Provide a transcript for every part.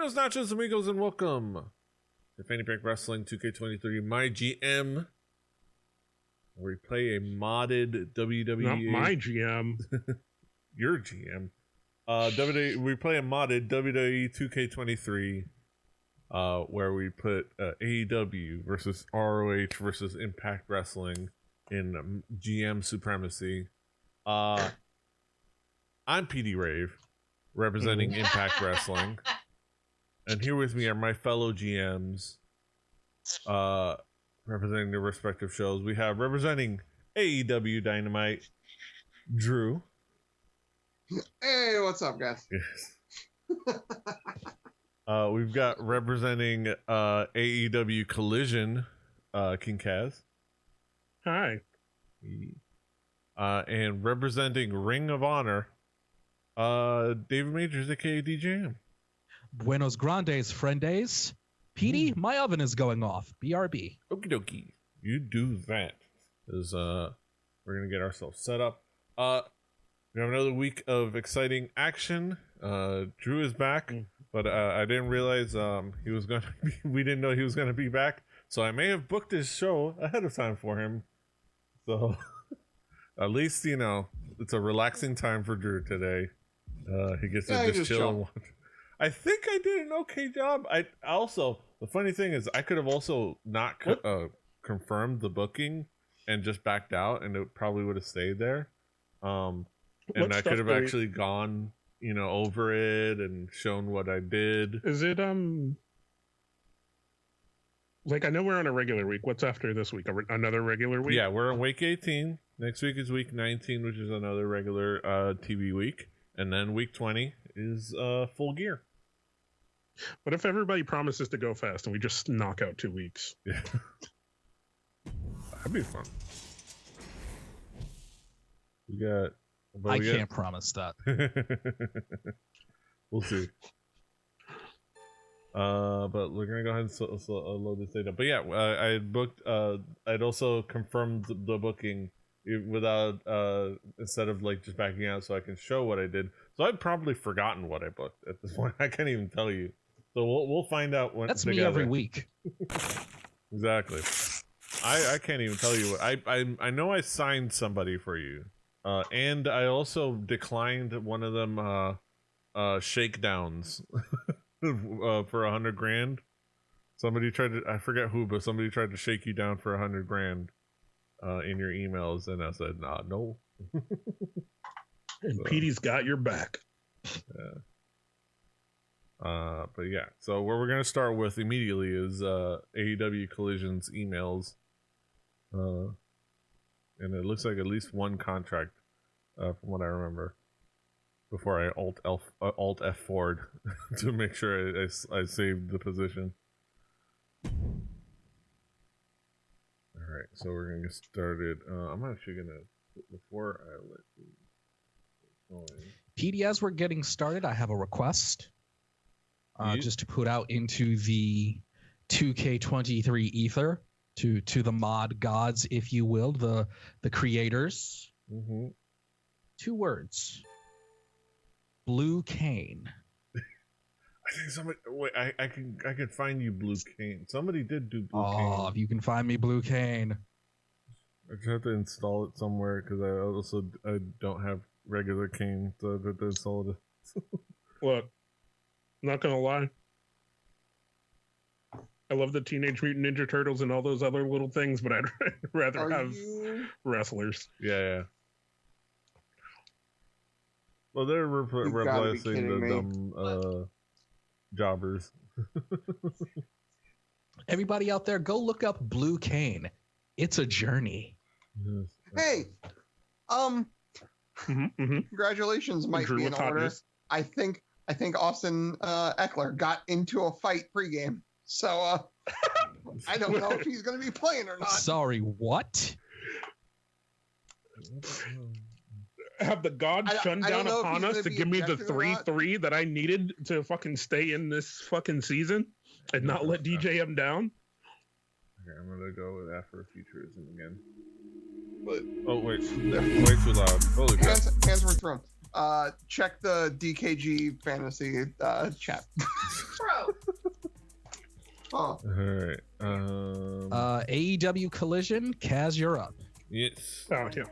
Buenos nachos, amigos, and welcome to Fanny Pack Wrestling 2K23 MyGM, where we play a modded WWE. Not my GM. Your GM. We play a modded WWE 2K23, where we put AEW versus ROH versus Impact Wrestling in GM supremacy. I'm PD Rave, representing Impact Wrestling. And here with me are my fellow GMs, representing their respective shows. We have representing AEW Dynamite, Drew. Hey, what's up, guys? Yes. We've got representing AEW Collision, King Kaz. Hi. And representing Ring of Honor, David Majors, aka DJM. Buenos Grandes, friendes. PD, my oven is going off. BRB. Okie dokie. You do that. Because we're going to get ourselves set up. We have another week of exciting action. Drew is back, but I didn't realize he was going to be, we didn't know he was going to be back. So I may have booked his show ahead of time for him. So at least, you know, it's a relaxing time for Drew today. He gets to just chill and watch. I think I did an okay job. I also, the funny thing is, I could have also not confirmed the booking and just backed out, and it probably would have stayed there. And I could have actually gone, you know, over it and shown what I did. Is it like, I know we're on a regular week. What's after this week? Another regular week? Yeah, we're on week 18. Next week is week 19, which is another regular TV week, and then week 20 is Full Gear. What if everybody promises to go fast and we just knock out 2 weeks? Yeah. That'd be fun. I can't promise that. We'll see. But we're gonna go ahead and load this data. But yeah, I had booked. I'd also confirmed the booking without instead of like just backing out, so I can show what I did. So I'd probably forgotten what I booked at this point. I can't even tell you. So we'll find out when. That's me every week. Exactly. I can't even tell you what I know. I signed somebody for you, and I also declined one of them shakedowns for $100,000. Somebody tried to, I forget who, but somebody tried to shake you down for $100,000 in your emails, and I said, nah, no. And so, Petey's got your back. Yeah. But yeah, so what we're gonna start with immediately is AEW Collision's emails, and it looks like at least one contract, from what I remember. Before I alt F forward to make sure I saved the position. All right, so we're gonna get started. I'm actually gonna, before I let you going. PD, as we're getting started, I have a request. Just to put out into the 2K23 ether to the mod gods, if you will, the creators. Mm-hmm. 2 words. Blue Cane. I think somebody. Wait, I can find you Blue Cane. Somebody did do Blue Cane. Oh, if you can find me Blue Cane. I just have to install it somewhere because I don't have regular cane, so I have to install it. Look, not gonna lie. I love the Teenage Mutant Ninja Turtles and all those other little things, but I'd rather have wrestlers. Yeah. Well, they're replacing the dumb jobbers. Everybody out there, go look up Blue Cane. It's a journey. Yes. Hey, congratulations might Drew, be in order. I think Austin Eckler got into a fight pregame, so I don't know if he's going to be playing or not. Sorry, what? Have the gods shone down upon us to give me the 3-3 that I needed to fucking stay in this fucking season and not let DJM down? Okay, I'm gonna go with Afrofuturism again. But wait, way too loud. Holy crap! Hands were thrown. Check the DKG fantasy chat. Bro, Huh. All right. AEW Collision, Kaz, you're up. Yes. Oh, yeah.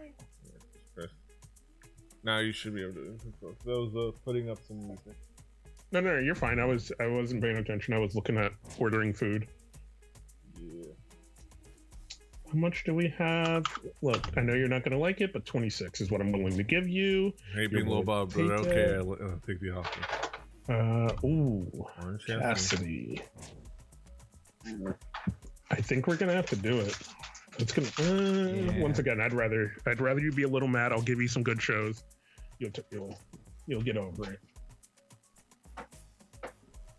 Now you should be able to. That was putting up some music. No, you're fine. I wasn't paying attention. I was looking at ordering food. Yeah. How much do we have? Look, I know you're not going to like it, but 26 is what I'm willing to give you. Hey, being low Bob, but okay, I'll take the offer. Cassidy. I think we're gonna have to do it. It's gonna. Once again, I'd rather you be a little mad. I'll give you some good shows. You'll get over it.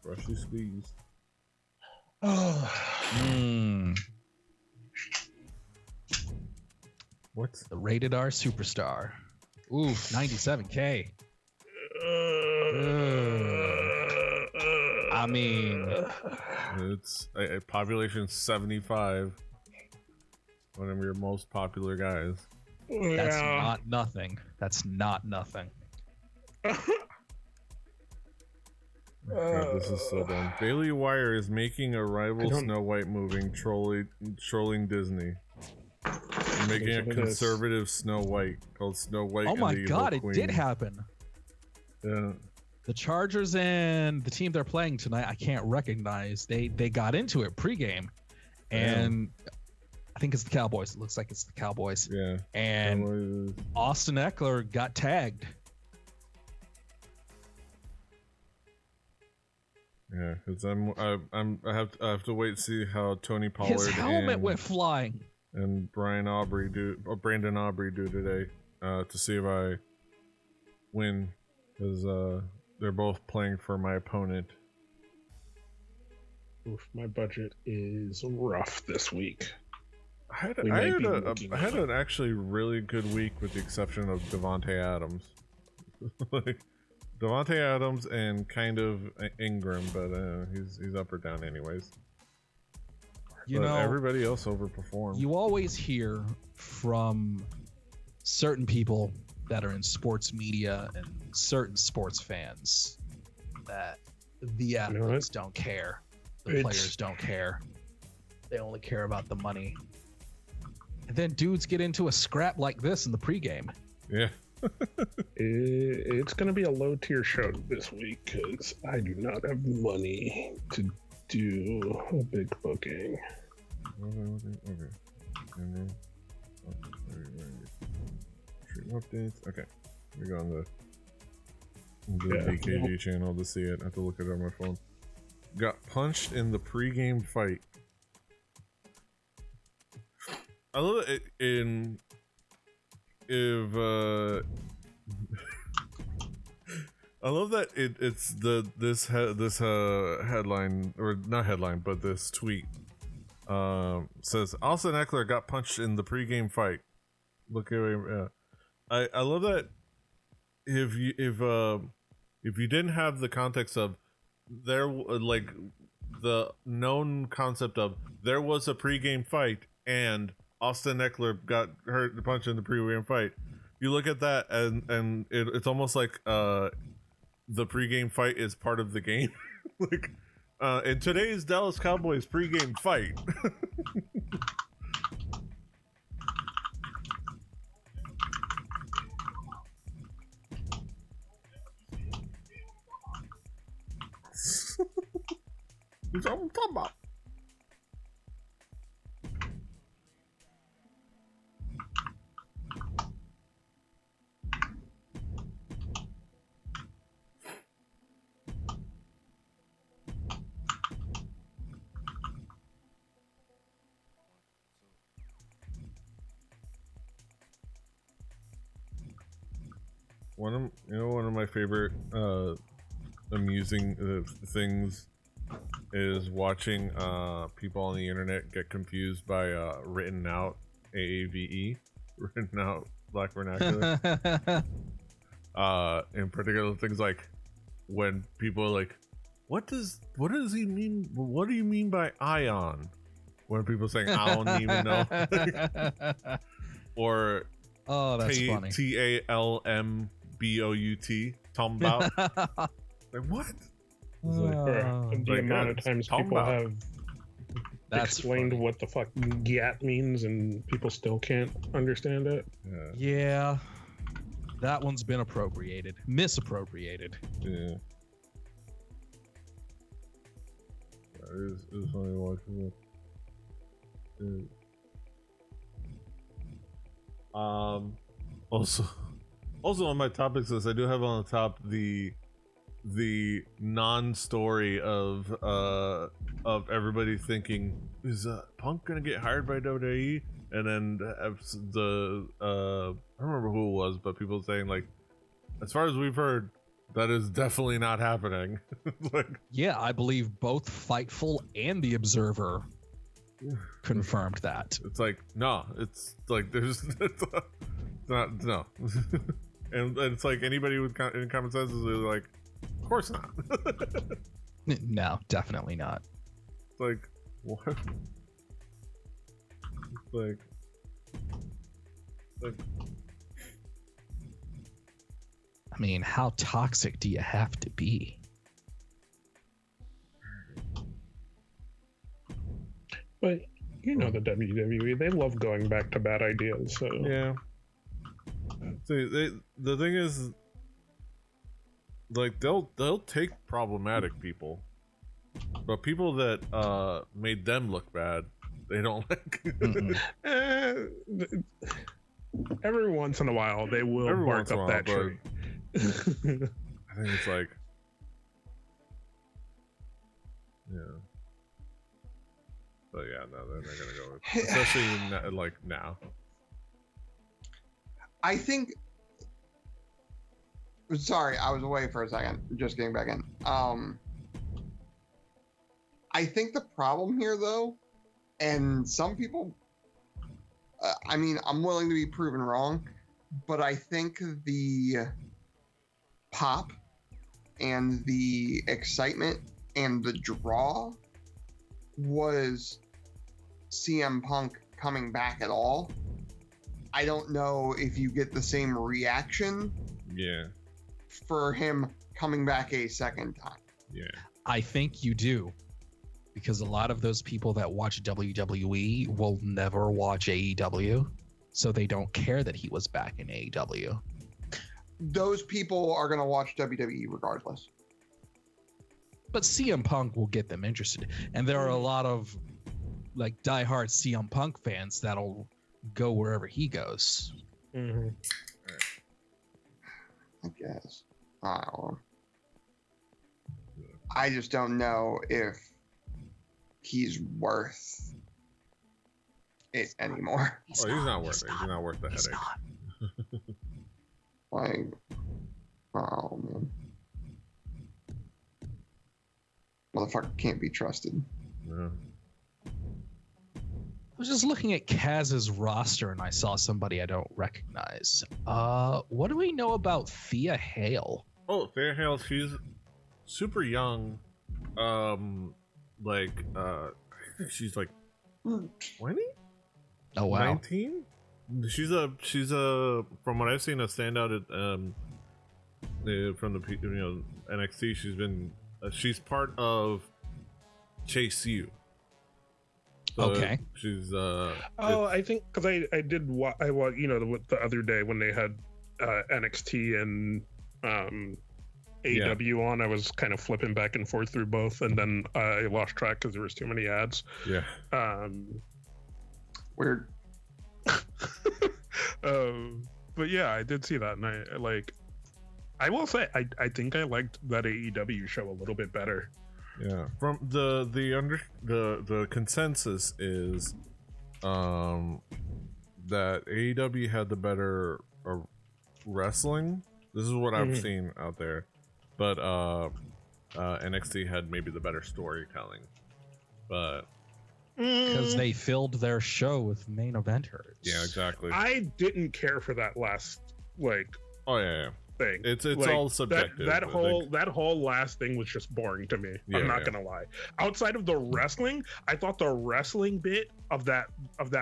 Brushy squeeze. What's the rated R superstar? Ooh, 97K. I mean, it's a population 75. One of your most popular guys. That's not nothing. That's not nothing. God, this is so dumb. Bailey Wire is making a rival Snow White moving, trolling Disney. Making a conservative Snow White called Snow White. Oh my God, it did happen. Yeah. The Chargers and the team they're playing tonight, I can't recognize. They got into it pregame, and I think it's the Cowboys. It looks like it's the Cowboys. Yeah. And Cowboys. Austin Eckler got tagged. Yeah, because I have to wait and see how Tony Pollard His helmet went flying. And Brandon Aubrey do today to see if I win, because they're both playing for my opponent. Oof, my budget is rough this week. I had an actually really good week with the exception of Devontae Adams. Like Devontae Adams and kind of Ingram, but he's up or down anyways. You know, everybody else overperformed. You always hear from certain people that are in sports media and certain sports fans that the athletes don't care. The players don't care. They only care about the money. And then dudes get into a scrap like this in the pregame. Yeah. It's going to be a low tier show this week because I do not have money to do a big booking. Okay. Updates. Okay. We go on the BKG channel to see it. I have to look it up on my phone. Got punched in the pregame fight. I love it I love that it's this headline, or not headline, but this tweet says Austin Eckler got punched in the pregame fight. Look at I love that if you didn't have the context of there, like the known concept of there was a pregame fight and Austin Eckler got punched in the pregame fight, you look at that and it's almost like the pregame fight is part of the game. Like in today's Dallas Cowboys pregame fight. That's what I'm talking about. One of my favorite amusing things is watching people on the internet get confused by written out AAVE, written out Black Vernacular. In particular, things like when people are like, what does he mean? What do you mean by ion? When people saying I don't even know. Or oh, that's funny. TALMBOUT, Tombout. Like what? The amount of times people have explained what the fuck "gat" means, and people still can't understand it. Yeah, that one's been misappropriated. Yeah. It was funny watching it. Also on my topics list, I do have on the top the non-story of everybody thinking, is Punk gonna get hired by WWE? And then I don't remember who it was, but people saying, like, as far as we've heard, that is definitely not happening. Like, yeah, I believe both Fightful and The Observer confirmed that. It's like, no, it's like there's it's not, no. And it's like anybody with in common sense is like, of course not. No, definitely not. It's like, what? It's like I mean, how toxic do you have to be? But you know the WWE, they love going back to bad ideas. So yeah. See, the thing is, like, they'll take problematic people, but people that made them look bad, they don't like. Every once in a while, they will bark up that tree. I think it's like, yeah. But yeah, no, they're not gonna go with, especially like now. I think. Sorry, I was away for a second. Just getting back in. I think the problem here, though, and some people, I mean, I'm willing to be proven wrong, but I think the pop and the excitement and the draw was CM Punk coming back at all. I don't know if you get the same reaction. Yeah. For him coming back a second time. Yeah. I think you do. Because a lot of those people that watch WWE will never watch AEW, so they don't care that he was back in AEW. Those people are going to watch WWE regardless. But CM Punk will get them interested. And there are a lot of like diehard CM Punk fans that'll go wherever he goes. Mm-hmm. I guess. I just don't know if he's worth it anymore. He's not worth it. He's not worth the headache. Like, oh man. Motherfucker can't be trusted. Yeah. I was just looking at Kaz's roster and I saw somebody I don't recognize. What do we know about Thea Hale? Oh, Thea Hale, she's super young. I think she's like 20? Oh wow. 19? She's a from what I've seen, a standout at from the NXT. She's part of Chase U. So okay. She's I think because I the other day when they had NXT and AEW on, I was kind of flipping back and forth through both, and then I lost track because there was too many ads. Yeah. Weird. But yeah, I did see that, and I will say I think I liked that AEW show a little bit better. Yeah, from the consensus is that AEW had the better wrestling. This is what I've seen out there, but NXT had maybe the better storytelling. But because they filled their show with main eventers. Yeah, exactly. I didn't care for that last Oh yeah. Thing. It's all subjective. That whole last thing was just boring to me. I'm not gonna lie. Outside of the wrestling, I thought the wrestling bit of that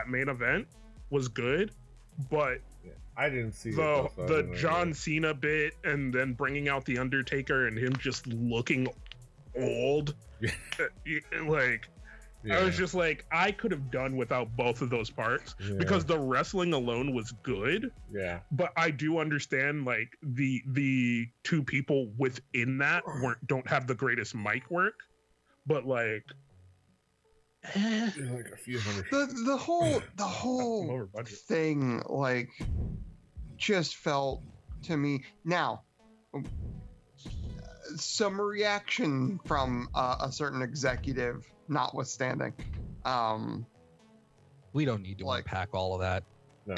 main event was good, but I didn't see the John Cena bit and then bringing out the Undertaker and him just looking old. I was just like, I could have done without both of those parts because the wrestling alone was good. Yeah. But I do understand like the two people within that don't have the greatest mic work. But like, like a few hundred. The whole thing like just felt to me now. Some reaction from a certain executive notwithstanding. We don't need to unpack all of that. No.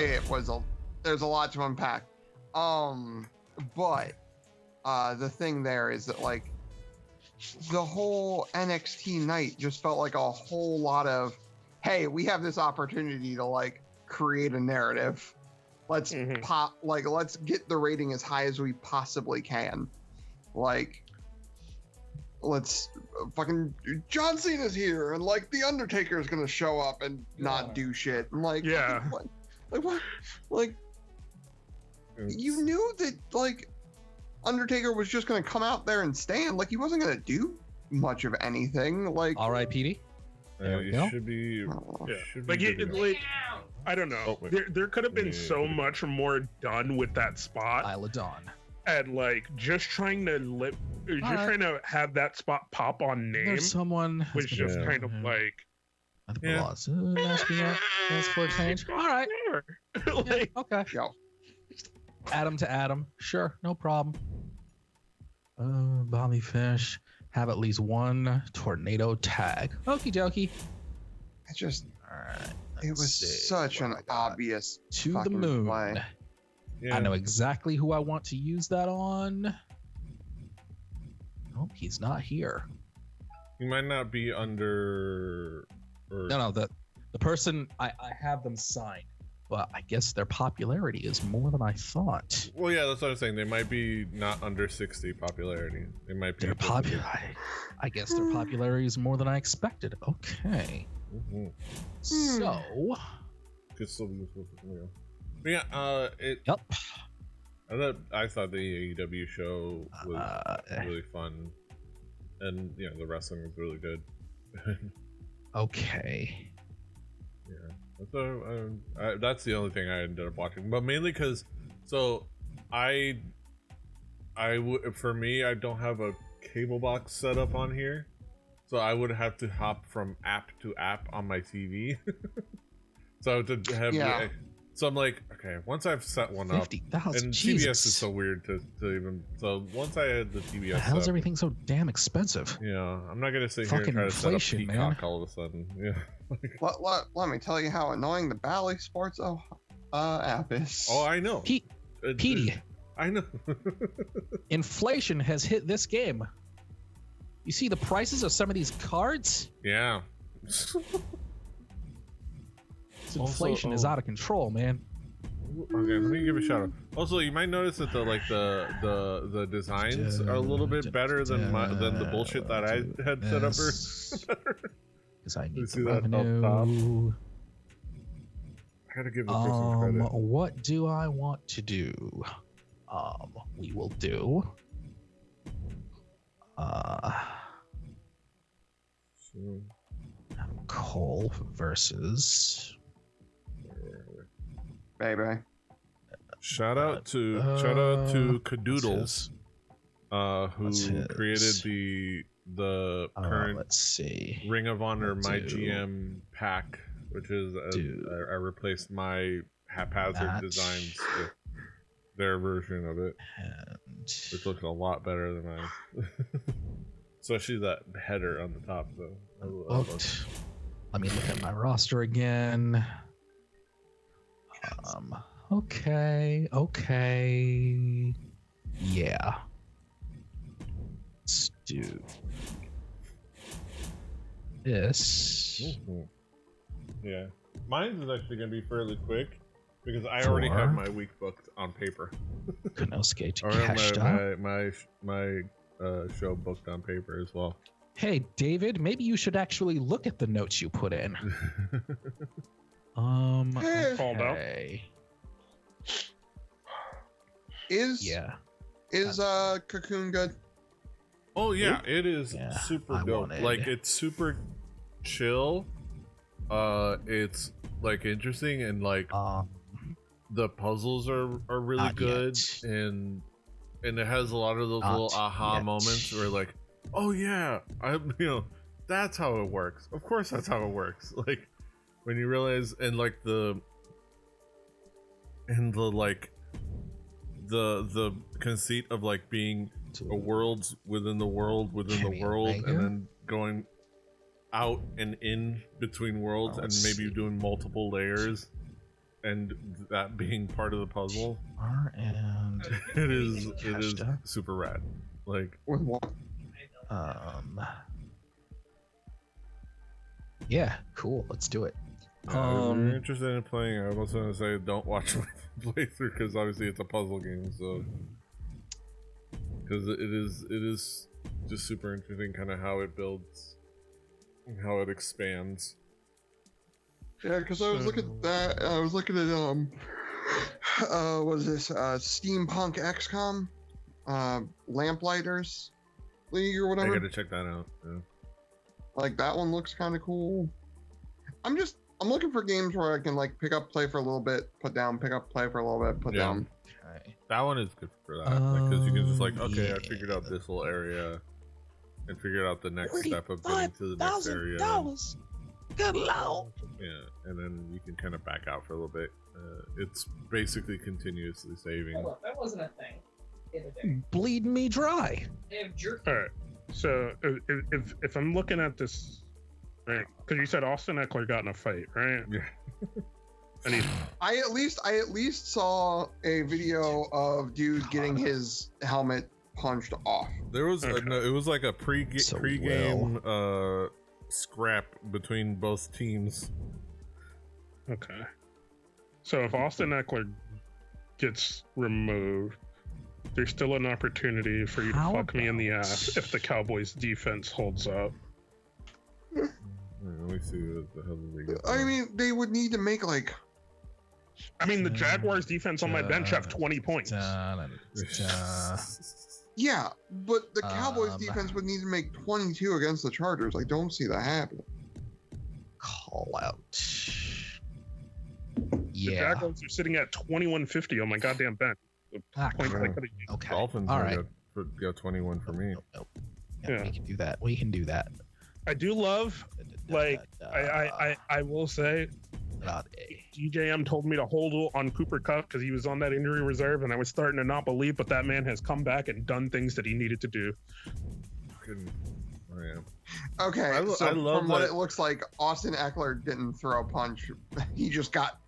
There's a lot to unpack. But the thing there is that like the whole NXT night just felt like a whole lot of, hey, we have this opportunity to like create a narrative. Let's let's get the rating as high as we possibly can. Like, let's fucking John Cena's here and like the Undertaker is gonna show up and not do shit. And like, what? Like, you knew that like Undertaker was just gonna come out there and stand. Like, he wasn't gonna do much of anything. Like, all right, PD. Should be. Like, I don't know. There could have been so much more done with that spot. Isla Dawn. And like just trying to trying to have that spot pop on name. There's someone was just kind of like. Ask for a change. All right. Like, okay. Yo. Adam to Adam. Sure, no problem. Bobby Fish. Have at least one tornado tag. Okie dokie. It just. All right. It was such an obvious to the moon. Play. Yeah. I know exactly who I want to use that on. Nope, he's not here. He might not be under. No, the person I have them signed, but I guess their popularity is more than I thought. Well, yeah, that's what I'm saying. They might be not under 60 popularity. They might be. I guess their popularity is more than I expected. Okay. So. Could still be useful for something else. Yeah, Yep. I thought the AEW show was really fun, and the wrestling was really good. Okay. Yeah, so that's the only thing I ended up watching, but mainly because, for me, I don't have a cable box set up on here, so I would have to hop from app to app on my TV. So to have So I'm like, okay, once I've set one up, and Jesus. TBS is so weird to even. So once I had the TBS, how's how's everything so damn expensive? Yeah, I'm not gonna sit here and try to set up Peacock man. all of a sudden. Yeah. Let me tell you how annoying the Bally Sports app is. Oh, I know. Petey. I know. Inflation has hit this game. You see the prices of some of these cards? Yeah. Inflation is out of control, man. Okay, let me give a shout out. Also, you might notice that the designs are a little bit better than the bullshit that I had set up. Because I need the revenue. I gotta give the person credit. What do I want to do? We will do. Cole versus. Baby. Shout out to Cadoodles, who created the current Ring of Honor MyGM pack, which is I replaced my haphazard designs with their version of it, which looks a lot better than mine. Especially that header on the top, though. Let me look at my roster again. Okay. Yeah. Let's do this. Mm-hmm. Yeah. Mine is actually going to be fairly quick because I already have my week booked on paper. Konosuke to I cashed out. My show booked on paper as well. Hey, David, maybe you should actually look at the notes you put in. Called out. Is Cocoon good? Oh yeah, it is super dope. Like it's super chill. It's like interesting and like the puzzles are really good and it has a lot of those little aha moments where like, oh yeah, that's how it works. Of course that's how it works. Like when you realize and like the conceit of like being a world's within the world within the world and then going out and in between worlds and maybe doing multiple layers and that being part of the puzzle. And it is super rad. Like yeah, cool, let's do it. If you're interested in playing, I was going to say don't watch my playthrough because obviously it's a puzzle game, so because it is just super interesting kind of how it builds and how it expands. Yeah, because I was looking at that. I was looking at what is this? Steampunk XCOM, Lamplighters League or whatever. I gotta check that out. Yeah. Like that one looks kind of cool. I'm looking for games where I can like pick up, play for a little bit, put down, pick up, play for a little bit, put down. Okay. That one is good for that because you can just like, okay, I figured out this little area and figured out the next step of getting to the next area. Good lord. Yeah, and then you can kind of back out for a little bit. It's basically continuously saving. Hold up, that wasn't a thing. Bleed me dry. They have jerky. All right. So if I'm looking at this, right? Because you said Austin Eckler got in a fight, right? Yeah. And I at least saw a video of dude getting his helmet punched off. There was it was like a pre-game scrap between both teams. Okay. So if Austin Eckler gets removed, there's still an opportunity for you to fuck me in the ass if the Cowboys defense holds up. Let me see what the hell they get. I mean, they would need to make like. I mean, the Jaguars defense on my bench have 20 points. Yeah, but the Cowboys defense would need to make 22 against the Chargers. I don't see that happening. Call out. The Yeah. Jaguars are sitting at 2150 on my goddamn bench. The points I could've used. Okay. Dolphins All right. got 21 for me. Nope. Yeah, Yeah. we can do that. We can do that. I do love, like, I will say, DJM told me to hold on Cooper Kupp because he was on that injury reserve, and I was starting to not believe, but that man has come back and done things that he needed to do. Oh, yeah. Okay, I so love from what that- it looks like, Austin Eckler didn't throw a punch. He just got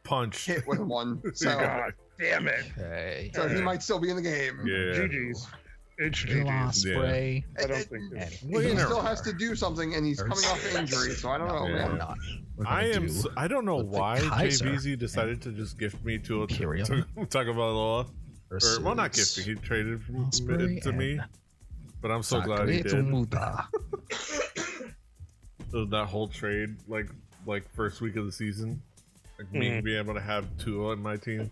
Punch. hit with one. So, God damn it. Okay. so he might still be in the game. Yeah. GG's. It's Lost GG's. spray. I don't think it's... He still has to do something, and he's coming off injury, so I don't know, Yeah. man. Not. I don't know why Kaiser JVZ decided to just gift me to Imperial. Tagovailoa. Or, well, not gifting. He traded it to me. But I'm so glad he did. That whole trade, like first week of the season, like me being able to have Tua on my team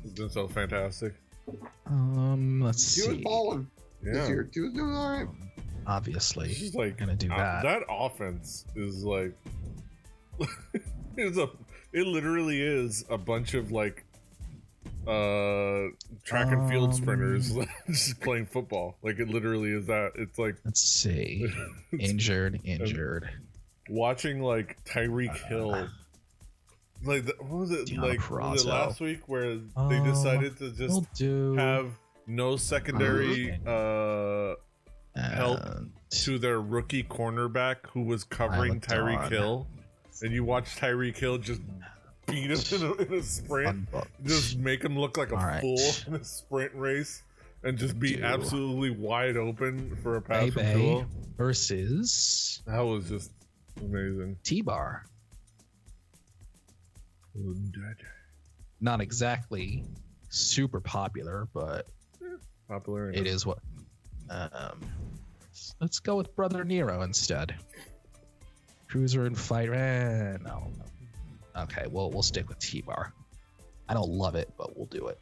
has been so fantastic. Let's He was see. balling this Yeah, year. He was doing all right. Obviously, it's just like gonna do that. That offense is like, it literally is a bunch of like track and field sprinters just playing football. Like it literally is that. It's like, Let's see. Injured. watching like Tyreek Hill. Like what was it? Was it last week where they decided to just have no secondary help to their rookie cornerback who was covering Tyreek Hill, and you watch Tyreek Hill just beat him in a sprint, just make him look like a fool in a sprint race, and just be absolutely wide open for a pass from Tua versus that was just amazing. T-Bar. Not exactly super popular, but Popular. it is what. Let's go with Brother Nero instead. Cruiser and fight. No. Okay, we'll stick with T-Bar. I don't love it, but we'll do it.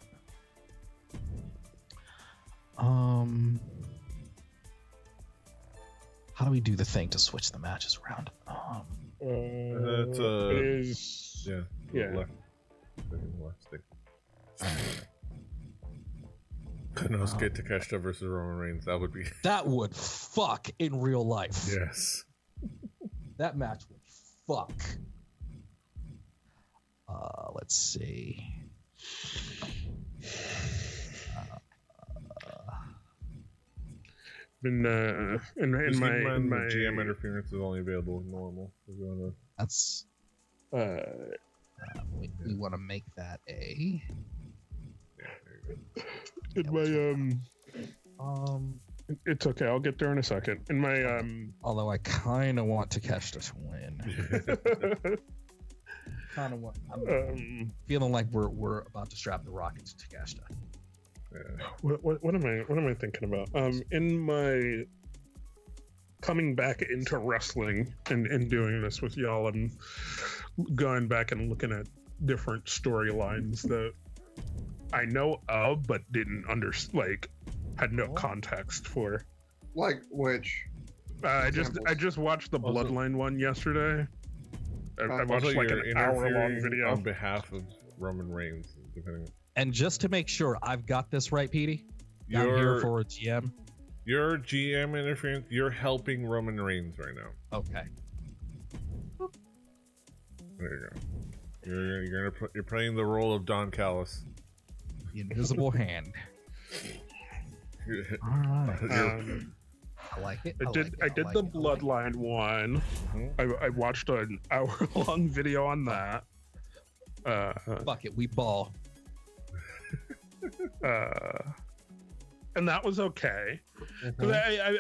How do we do the thing to switch the matches around? That's it is. Yeah. Left stick. Konosuke Takeshita versus Roman Reigns. That would be. That would fuck in real life. Yes. That match would fuck. Let's see. In my GM interference is only available with normal. That's. We want to make that a. In my it's okay. I'll get there in a second. In my Although I kind of want Takeshita to win. Kind of want. I'm feeling like we're about to strap the rocket to Takeshita. Yeah. What am I thinking about? In my coming back into wrestling and doing this with y'all, I'm going back and looking at different storylines that I know of but didn't had no context for. Like which? I just watched the Bloodline one yesterday. I watched like an hour-long video on behalf of Roman Reigns. And just to make sure I've got this right, Petey, I'm here for a GM. Your GM interference. You're helping Roman Reigns right now. Okay. There you go. You're playing the role of Don Callis. The invisible hand. All right. I like it. I did the Bloodline one. I watched an hour-long video on that. Fuck it, we ball. And that was okay.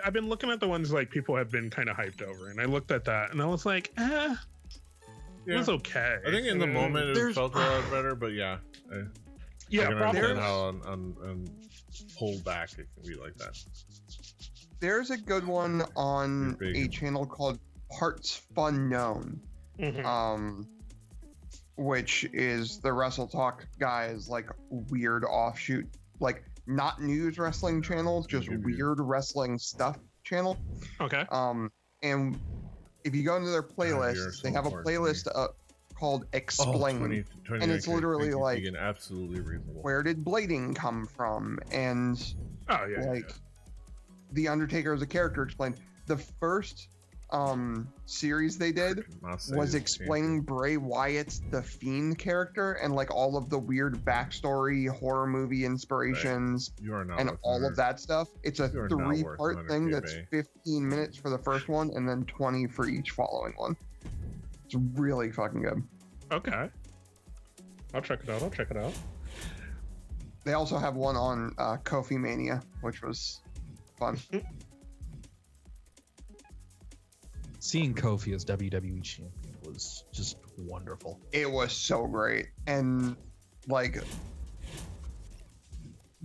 I've been looking at the ones like people have been kind of hyped over, and I looked at that and I was like, it was okay. I think in the moment it felt a lot better, but yeah. I can understand how on hold back it can be like that. There's a good one on a channel called Parts Fun Known, which is the Wrestle Talk guys like weird offshoot, like not news wrestling channel, just weird wrestling stuff channel. Okay. And if you go into their playlist, they have a playlist called Explain, and it's literally like absolutely reasonable. Where did blading come from? And The Undertaker as a character explained. The first series they did was explaining Bray Wyatt's The Fiend character and like all of the weird backstory, horror movie inspirations, and all of that stuff. It's a 3-part thing that's 15 minutes for the first one and then 20 for each following one. It's really fucking good. Okay. I'll check it out. They also have one on Kofi Mania, which was fun. Seeing Kofi as WWE champion was just wonderful. It was so great. And like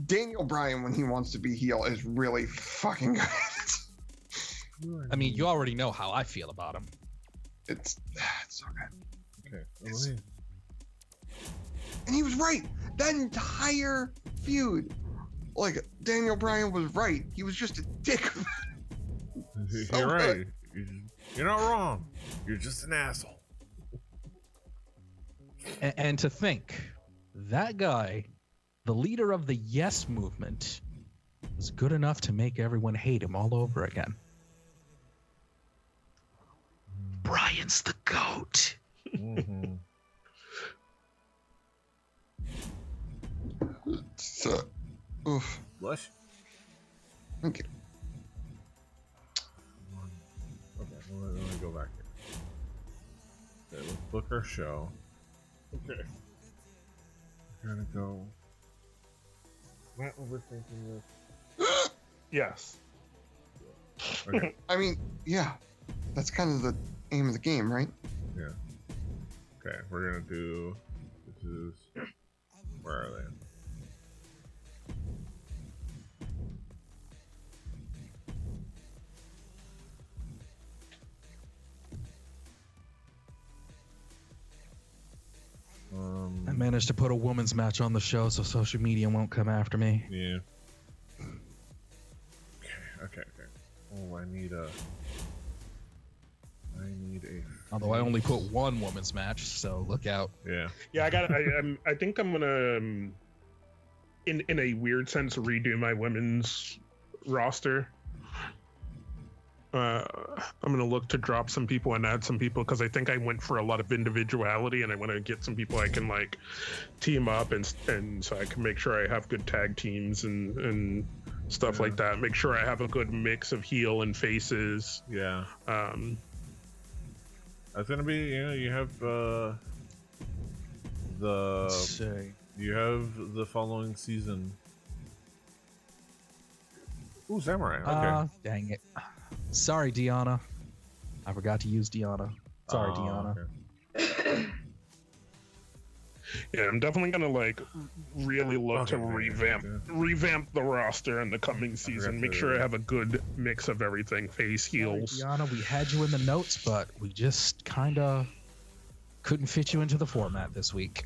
Daniel Bryan, when he wants to be heel, is really fucking good. I mean, you already know how I feel about him. It's so good. Okay. And he was right. That entire feud, like Daniel Bryan was right. He was just a dick. You're right. You're not wrong. You're just an asshole. And to think, that guy, the leader of the Yes movement, was good enough to make everyone hate him all over again. Brian's the GOAT. Oof. Blush? Thank you. Okay, let me go back here. Okay, let's book our show. Okay. We're gonna go. Am I overthinking this? Yes. Okay. I mean, yeah. That's kind of the aim of the game, right? Yeah. Okay, we're gonna do. This is. Where are they? I managed to put a women's match on the show so social media won't come after me. Yeah. Okay. Oh, I need need a. Although I only put one women's match, so look out. Yeah. Yeah, I think I'm gonna, in a weird sense, redo my women's roster. I'm gonna look to drop some people and add some people because I think I went for a lot of individuality, and I want to get some people I can like team up and so I can make sure I have good tag teams and stuff like that. Make sure I have a good mix of heel and faces. Yeah. That's gonna be, you have you have the following season. Ooh, Samurai. Okay. Dang it. Sorry, Deanna. I forgot to use Deanna. Sorry, Deanna. Okay. Yeah, I'm definitely gonna like really look to revamp the roster in the coming season. Make sure I have a good mix of everything: face, heels. Sorry, Deanna, we had you in the notes, but we just kind of couldn't fit you into the format this week.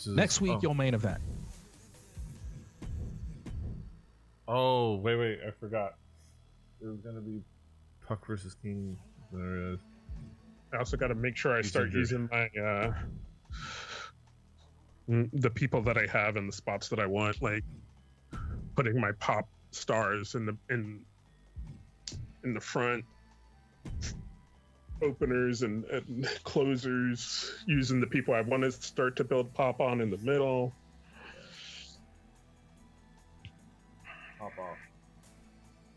Next week, your main event. Oh, wait, I forgot. It was gonna be Puck versus King. There it is. I also got to make sure I start using my the people that I have in the spots that I want, like putting my pop stars in the front, openers and closers, using the people I want to start to build pop on in the middle.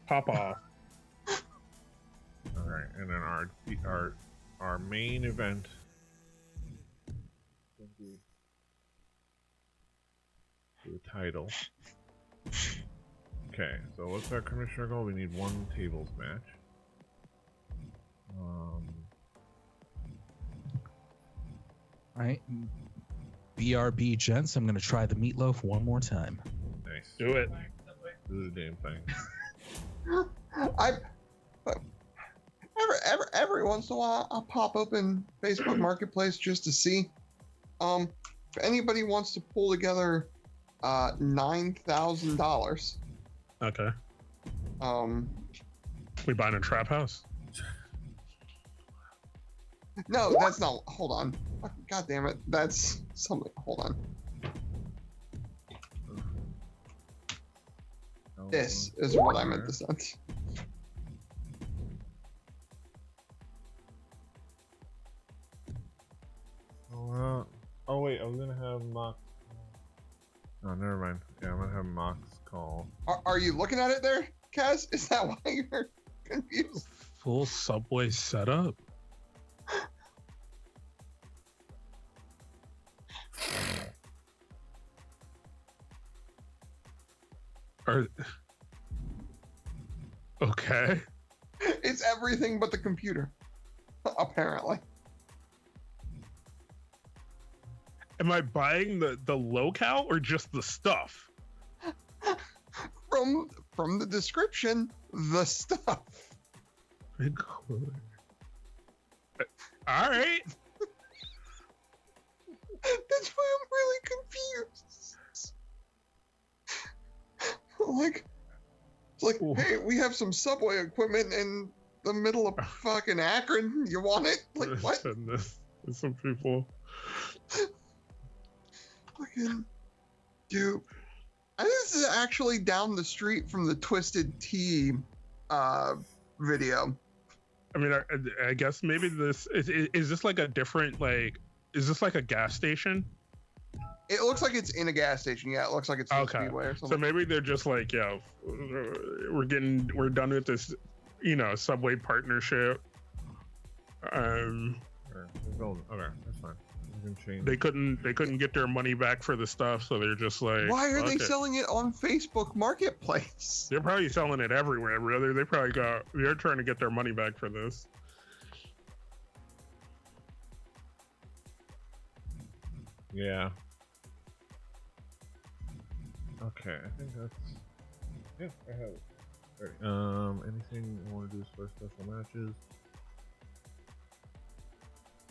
Pop off. All right, and then our main event. The title. Okay, so what's our commissioner goal? We need one tables match. All right, BRB gents. I'm gonna try the meatloaf one more time. Nice. Do it. Do the damn thing. Every once in a while, I'll pop open Facebook Marketplace just to see. If anybody wants to pull together $9,000. Okay. We buying a trap house? No, that's not. Hold on. God damn it. That's something. Hold on. This is what I meant to send. Oh wait, I was gonna have Mox. Oh, never mind. Yeah, I'm gonna have Mox call. Are you looking at it there, Kaz? Is that why you're confused? Full subway setup. Okay. It's everything but the computer, apparently. Am I buying the locale or just the stuff? From the description, the stuff. All right. That's why I'm really confused. Like, hey, we have some subway equipment in the middle of fucking Akron. You want it? Like, what? Send this to some people. Fucking dude. This is actually down the street from the Twisted Tea video. I mean, I guess maybe this is this like a different, like, is this like a gas station? It looks like it's in a gas station. Yeah, it looks like it's in a Speedway or something. So maybe they're just like, yeah, we're done with this, subway partnership. Okay, that's fine. We can change. They couldn't get their money back for the stuff, so they're just like, why are they selling it on Facebook Marketplace? They're probably selling it everywhere, brother. They're trying to get their money back for this. Yeah. Okay, I think that's. Yeah, I have it. Alright. Anything you want to do for special matches?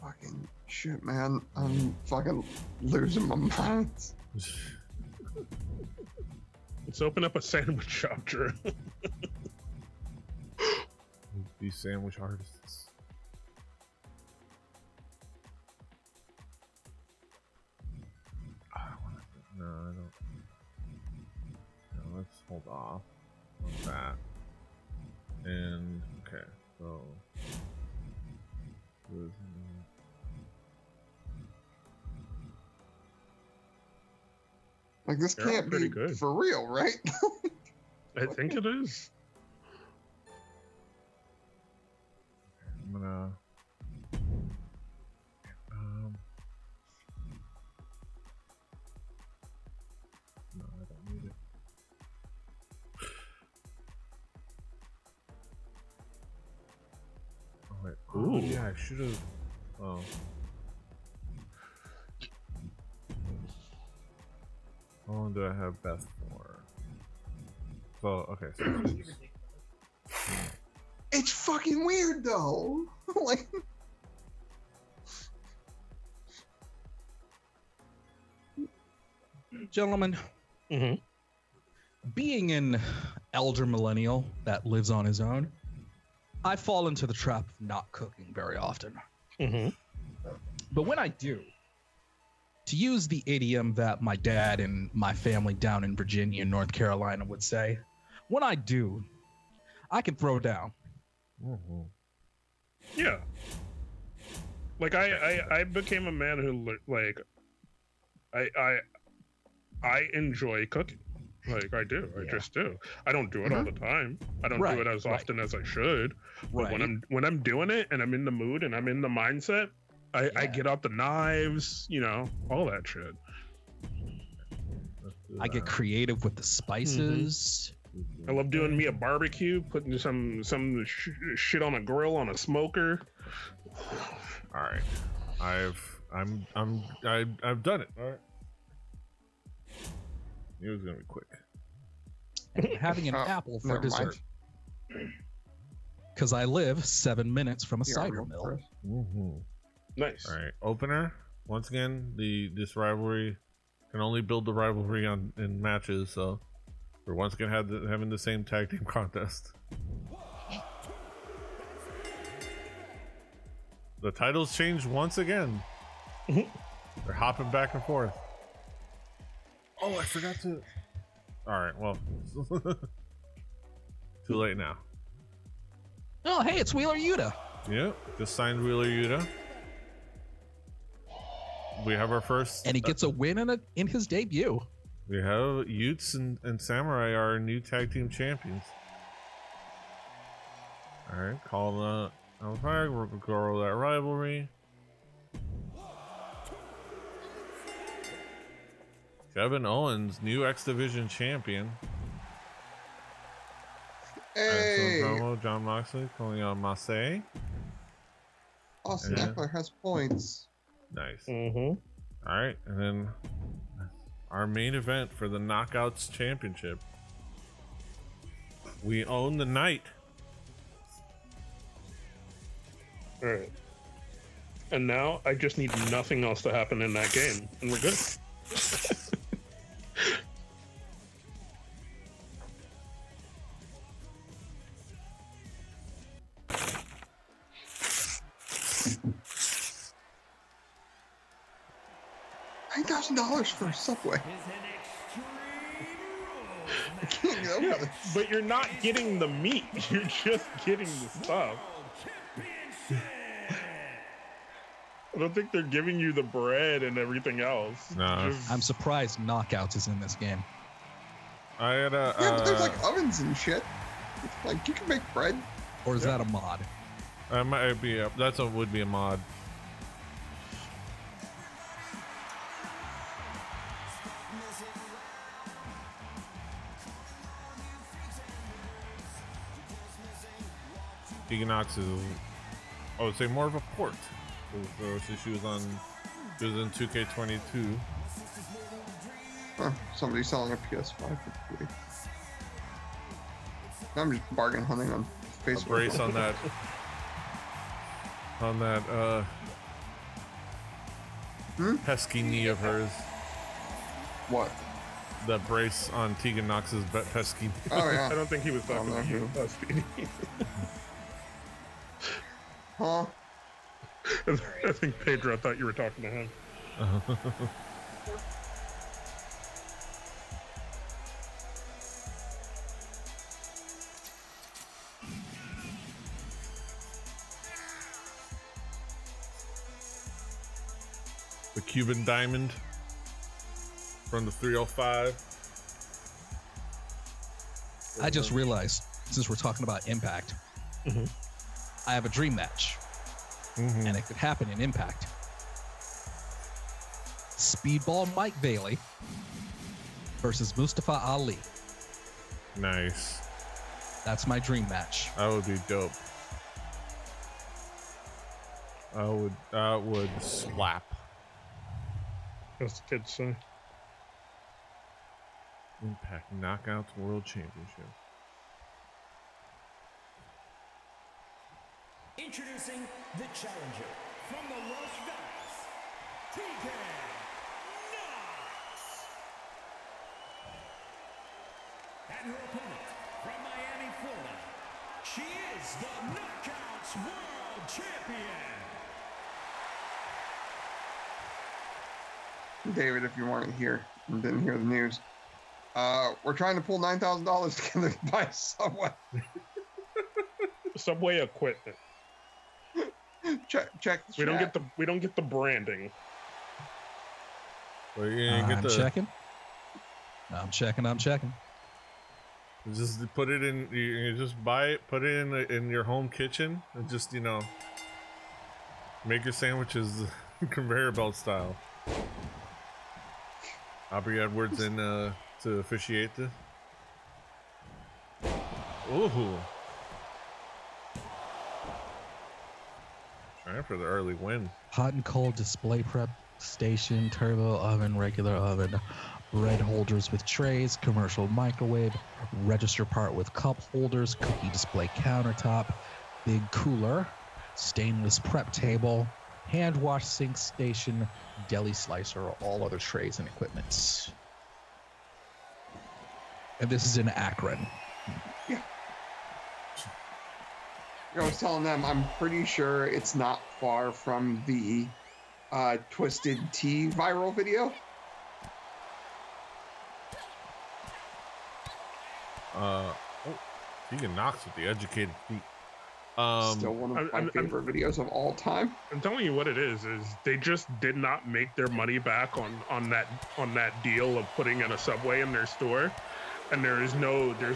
Fucking shit, man. I'm fucking losing my mind. Let's open up a sandwich shop, Drew. These sandwich artists. No, I don't. No, let's hold off on that. And okay, so like this They're all can't pretty be good. for real, right? I think it is. I'm gonna. No, I don't need it. Oh wait. Oh yeah, I should have. Oh. How long do I have Beth for? So okay. So It's fucking weird though. Like, Gentlemen, being an elder millennial that lives on his own, I fall into the trap of not cooking very often. But when I do, to use the idiom that my dad and my family down in Virginia and North Carolina would say, when I do, I can throw down. Yeah. Like I became a man who like I enjoy cooking. Like I do. I just do. I don't do it all the time. I don't do it as often as I should. But when I'm doing it and I'm in the mood and I'm in the mindset, I get out the knives, you know, all that shit. I get creative with the spices. I love doing me a barbecue, putting some shit on a grill on a smoker. all right, I've done it. All right, it was gonna be quick. And having an apple for never dessert. Because I live 7 minutes from a cider mill. Nice. All right, opener. Once again, this rivalry can only build the rivalry in matches. So we're once again having the same tag team contest. The titles changed once again. They're hopping back and forth. Oh, I forgot to. All right, well, too late now. Oh, hey, it's Wheeler Yuta. Yep, just signed Wheeler Yuta. We have our first, and he gets a win in his debut. We have Utes and Samurai are our new tag team champions. All right, call the umpire. We're gonna go over that rivalry. Kevin Owens, new X Division champion. hey, Promo, John Moxley calling on Marseille. Austin Yeah. Eckler has points. Nice. All right, and then our main event for the Knockouts Championship. We own the night. All right. And now I just need nothing else to happen in that game, and we're good. $9,000 for a Subway. I can't get over this. But you're not getting the meat. You're just getting the stuff. I don't think they're giving you the bread and everything else. No. I'm surprised Knockouts is in this game. I had a. Yeah, but there's like ovens and shit. Like, you can make bread. Or is that a mod? Might be would be a mod. Tegan Knox is, I would say, more of a port. She was in 2K22. Huh, somebody's selling a PS5 for free. I'm just bargain hunting on Facebook. A brace on that. Pesky knee of hers. What? The brace on Tegan Knox's pesky knee. Oh yeah. I don't think he was talking Oh, to you. Huh? I think Pedro thought you were talking to him. The Cuban Diamond from the 305. I just realized, since we're talking about Impact, I have a dream match, and it could happen in Impact. Speedball Mike Bailey versus Mustafa Ali. Nice. That's my dream match. That would be dope. That would slap. That's the kids say. Impact Knockouts World Championship. Introducing the challenger from the Las Vegas, TK Knox. And her opponent from Miami, Florida, she is the Knockouts World Champion. David, if you weren't here and didn't hear the news, we're trying to pull $9,000 together to buy a Subway. Subway equipment. Check. We don't get the branding. Well, you didn't get I'm checking. I'm checking. Just put it in. You just buy it, put it in your home kitchen, and just make your sandwiches conveyor belt style. Aubrey Edwards in to officiate this. Ooh. Trying for the early win. Hot and cold display prep station, turbo oven, regular oven, bread holders with trays, commercial microwave, register part with cup holders, cookie display countertop, big cooler, stainless prep table, hand wash sink station, deli slicer, all other trays and equipments. And this is in Akron. Yeah. I was telling them I'm pretty sure it's not far from the Twisted Tea viral video. Keegan Knox with the educated feet. Still one of my favorite videos of all time. I'm telling you what it is they just did not make their money back on that deal of putting in a Subway in their store, and there's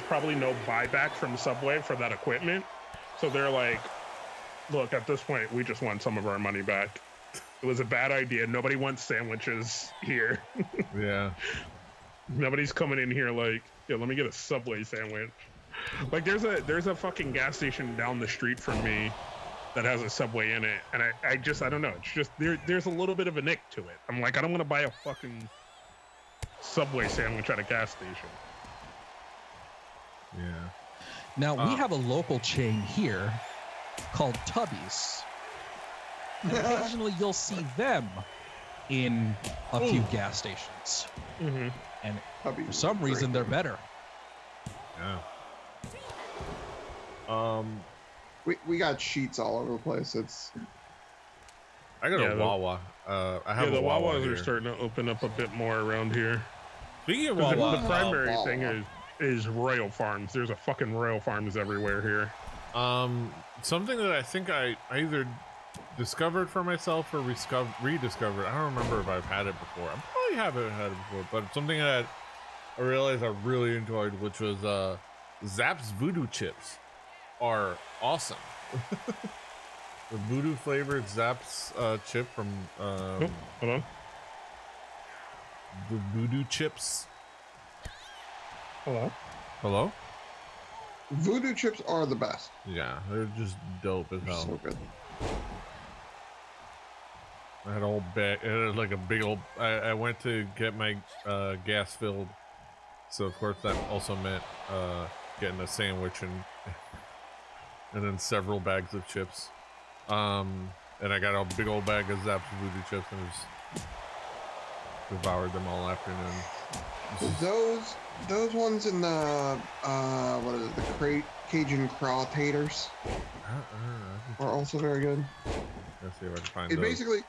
probably no buyback from Subway for that equipment. So they're like, look, at this point, we just want some of our money back. It was a bad idea. Nobody wants sandwiches here. Yeah. Nobody's coming in here like, yeah, let me get a Subway sandwich. Like there's a fucking gas station down the street from me that has a Subway in it, and I don't know. It's just there's a little bit of a nick to it. I'm like, I don't want to buy a fucking Subway sandwich at a gas station. Yeah. Now, we have a local chain here called Tubby's. And occasionally you'll see them in a few gas stations. Mm-hmm. And Tubby's for some reason, they're better. Yeah. We got sheets all over the place. I got a Wawa. I have the Wawa Wawas here. are starting to open up a bit more around here. Speaking of Wawa, The primary thing is Royal Farms. There's a fucking Royal Farms everywhere here. something that I think I either discovered for myself or rediscovered. I don't remember if I've had it before. I probably haven't had it before, but something that I realized I really enjoyed, which was Zapp's Voodoo chips are awesome. The Voodoo flavored Zapp's chip from Hold on. the Voodoo chips. Hello? Voodoo chips are the best. Yeah, they're just dope as hell. So good. I had a whole bag. It had like a big old. I went to get my gas filled, so of course that also meant getting a sandwich and then several bags of chips. And I got a big old bag of Zapp's Voodoo chips and just devoured them all afternoon. Those ones in the what is it? The Cajun craw taters. are also very good. Let's see if I can find It those. basically,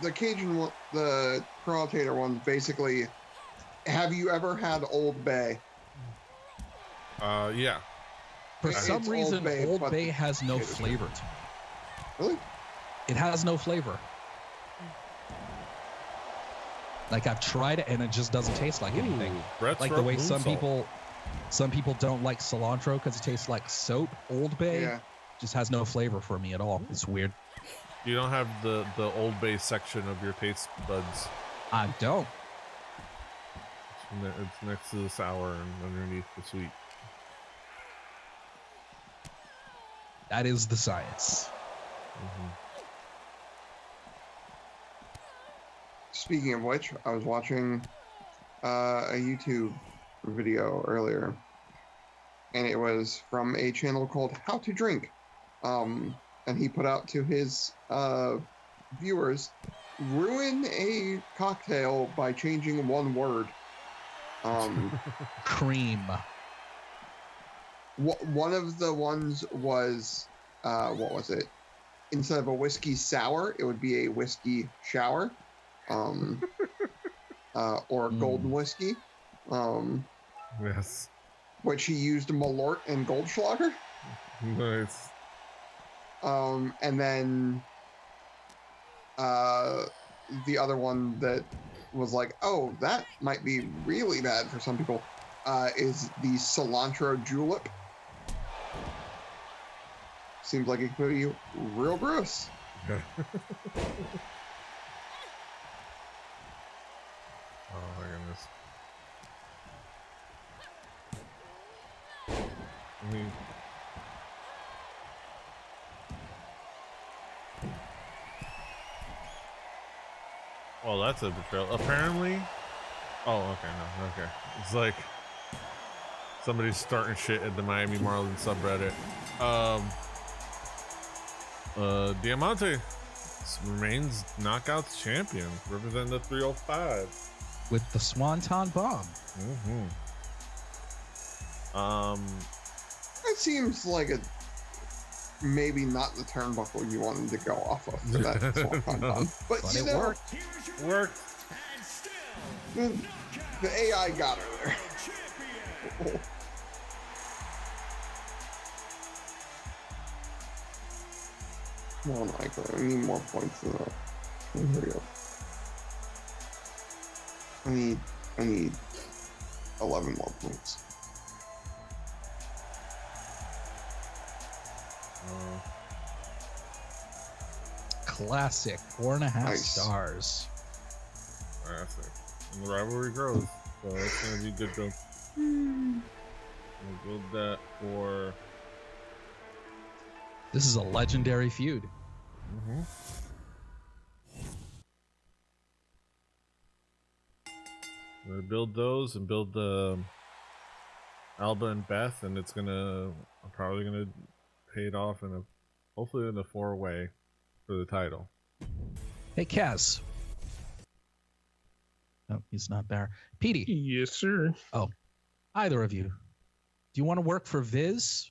the Cajun one, the Crawtator one, basically, have you ever had Old Bay? Yeah. For some It's reason, Old but Bay the has no potatoes flavor to it. Really? It has no flavor. Like, I've tried it and it just doesn't taste like anything. Brett's Like the way some moonsault. people don't like cilantro because it tastes like soap. Old Bay Yeah. just has no flavor for me at all. It's weird. You don't have the Old Bay section of your taste buds. I don't. It's next to the sour and underneath the sweet. That is the science. Speaking of which, I was watching a YouTube video earlier, and it was from a channel called How to Drink. And he put out to his viewers, ruin a cocktail by changing one word. Cream. One of the ones was, what was it? Instead of a whiskey sour, it would be a whiskey shower. Or golden whiskey. Yes. Which he used Malort and Goldschlager. Nice. And then the other one that was like, oh, that might be really bad for some people, is the cilantro julep. Seems like it could be real gross. Oh my goodness. I mean, well, that's a betrayal. Apparently. Oh, okay, no, okay. It's like somebody's starting shit at the Miami Marlins subreddit. Diamante remains Knockouts champion, representing the 305. With the Swanton Bomb. It seems like a maybe not the turnbuckle you wanted to go off of for that Swanton Bomb. But But you it know, worked. Worked. And still, the AI got her there. champion. Come on, Michael. I need more points than that. Here we go. I need 11 more points. Classic. 4.5 Nice. stars. Classic. And the rivalry grows, so it's gonna be good though. We'll build that for. This is a legendary feud. I'm gonna build those and build the Alba and Beth, and it's gonna. I'm probably gonna pay it off in a, hopefully in a 4-way for the title. Hey, Kaz. No, he's not there. Petey, Yes, sir. either of you, do you want to work for Viz?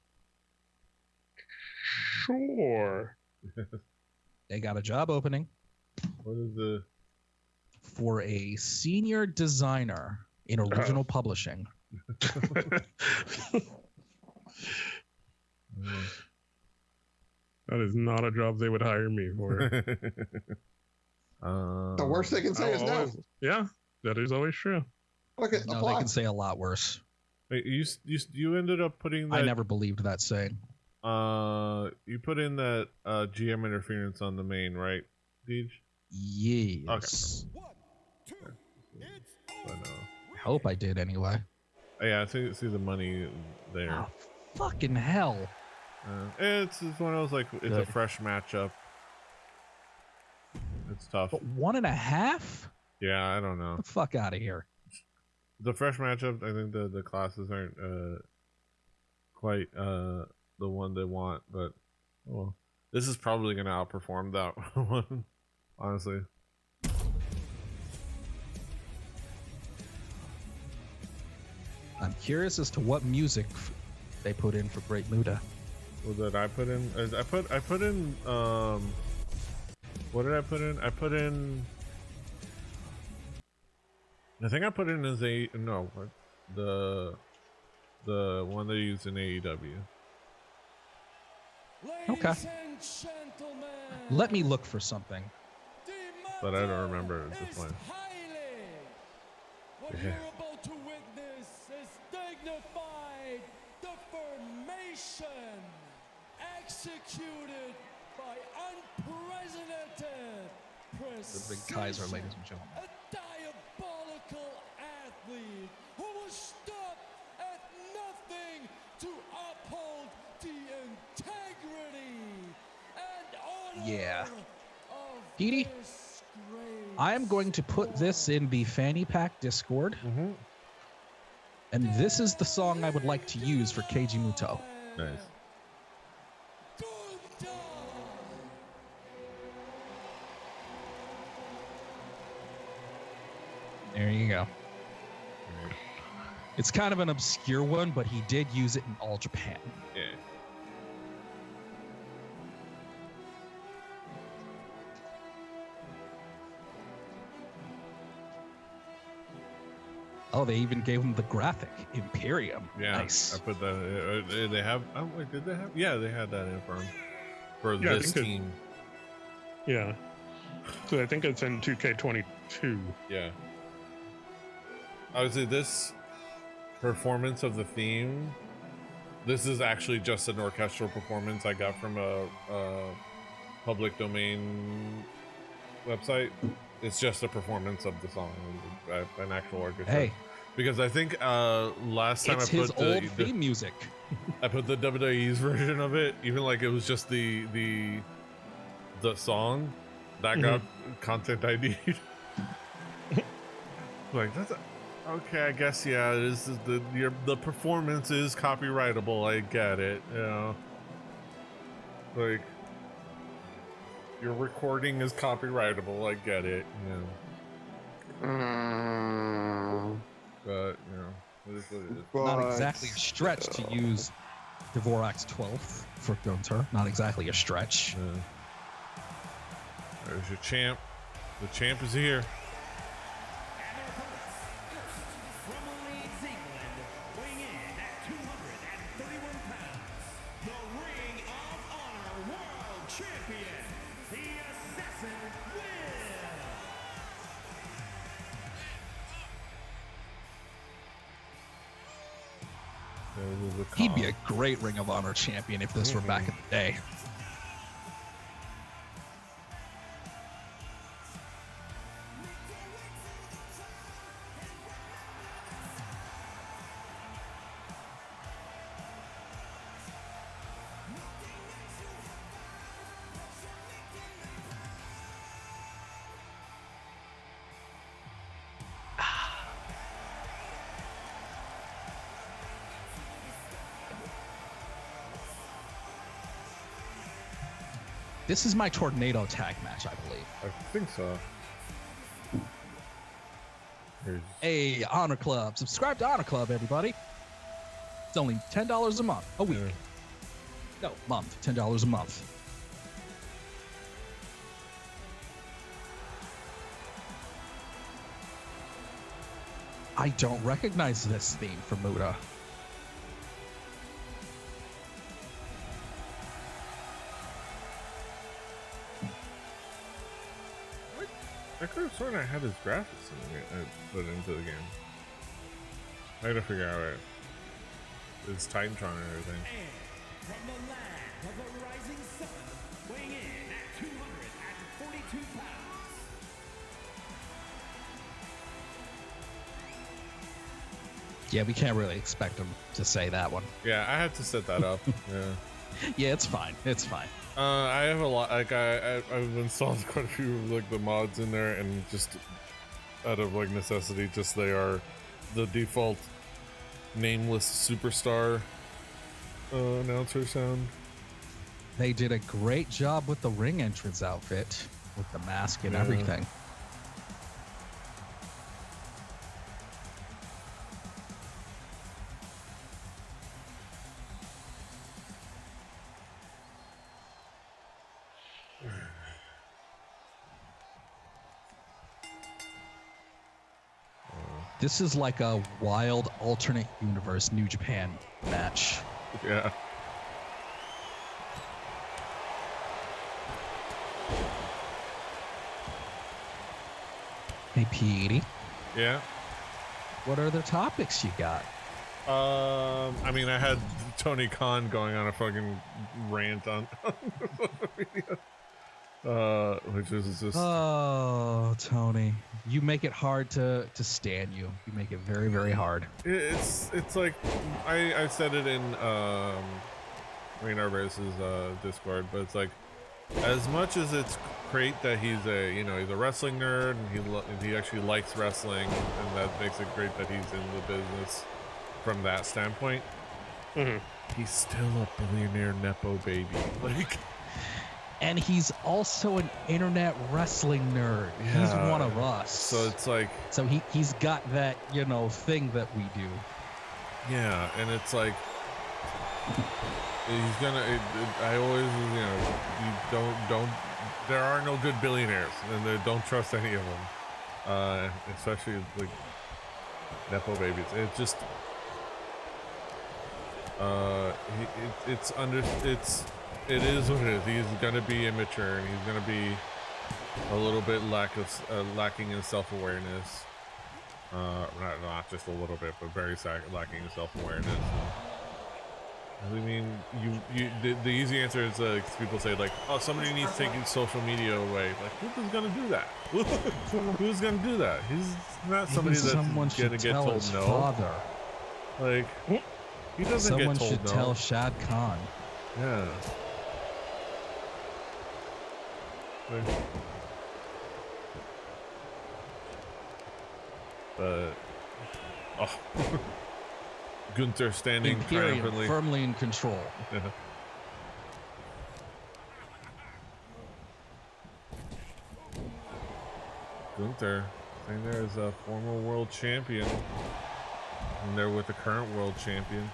Sure. They got a job opening What is the? for a senior designer in original publishing. That is not a job they would hire me for. The worst they can say is no. Always- Yeah, that is always true. Look at No, they apply. can say a lot worse. Wait, you ended up putting that. I never believed that saying. You put in that GM interference on the main, right, Deej? Yes. One, two, it's But, I hope I did anyway. yeah, I see the money there. Oh, fucking hell. It's one of those, like, it's a Good. fresh matchup. It's tough. But 1.5? Yeah, I don't know. Get the fuck out of here. The fresh matchup, I think the classes aren't quite the one they want, but well, this is probably going to outperform that one, honestly. I'm curious as to what music they put in for Great Muda. What did I put in? I put in what did I put in? I put in, I think I put in as the one they use in AEW. Okay. Let me look for something. But I don't remember at this point. What you're about to witness is dignified deformation executed by unprecedented precision. The big Kaiser, ladies and gentlemen. A diabolical athlete who will stop at nothing to uphold the integrity and honor Yeah. of Petey, this great I am going to put this in the Fanny Pack Discord. Mm-hmm. And this is the song I would like to use for Keiji Muto. Nice. There you go. It's kind of an obscure one, but he did use it in All Japan. Yeah. Oh, they even gave him the graphic Imperium. Yeah, Nice. I put that. They have. Oh wait, did they have? Yeah, they had that in for Yeah, I this think team. Yeah. So I think it's in 2K22. Yeah. I would say this performance of the theme. This is actually just an orchestral performance I got from a public domain website. It's just a performance of the song, an actual orchestra. Hey, because I think last time it's I put his old theme music. I put the WWE's version of it, even like it was just the song that got content ID'd. Like that's okay, I guess yeah. This is the performance is copyrightable. I get it, you know. Like your recording is copyrightable. I get it, you know. But you know, it is what it is. Not exactly a stretch to use Dvorak's 12th for Gunter. Not exactly a stretch. Yeah. There's your champ. The champ is here. From Leeds, England, weighing in at 231 pounds, the Ring of Honor World Champion, the Assassin Will. He'd be a great Ring of Honor champion if this were back in the day. This is my tornado tag match, I believe. I think so. Here's... Hey, Honor Club. Subscribe to Honor Club, everybody. It's only $10 a month. A week. Yeah. No, month. $10 a month. I don't recognize this theme from Muta. I could have sworn I had his graphics put into the game. I gotta figure out it. It's Titantron and everything. And from the land of the rising sun, weighing in at 242 pounds. Yeah, we can't really expect him to say that one. Yeah, I had to set that up. Yeah. Yeah, it's fine. It's fine. I have a lot. Like I've installed quite a few of like the mods in there, and just out of like necessity, just they are the default nameless superstar announcer sound. They did a great job with the ring entrance outfit, with the mask and everything. This is like a wild alternate universe New Japan match. Yeah. Hey, Petey. Yeah. What other topics you got? I mean, I had Tony Khan going on a fucking rant on video, which is just. Oh, Tony, you make it hard to stand you. You make it very, very hard. It's like I said it in Rain Arbace's Discord, but it's like, as much as it's great that he's a he's a wrestling nerd and he actually likes wrestling, and that makes it great that he's in the business from that standpoint. He's still a billionaire nepo baby, like. And he's also an internet wrestling nerd. Yeah. He's one of us. So it's like, so he's got that thing that we do. Yeah, and it's like he's gonna. I always you don't. There are no good billionaires, and don't trust any of them, especially like nepo babies. It just. It is what it is. He's gonna be immature, and he's gonna be a little bit lacking in self-awareness. Not just a little bit, but very lacking in self-awareness. I mean, the easy answer is people say like, oh, somebody needs to take social media away. Like, who's gonna do that? Who's gonna do that? He's not somebody that's gonna get told no. Father. Like, he doesn't Someone get told should no. tell Shad Khan. Yeah. But Gunther standing Imperium triumphantly, firmly in control. Yeah. Gunther, staying there as a former world champion, and they're with the current world champion.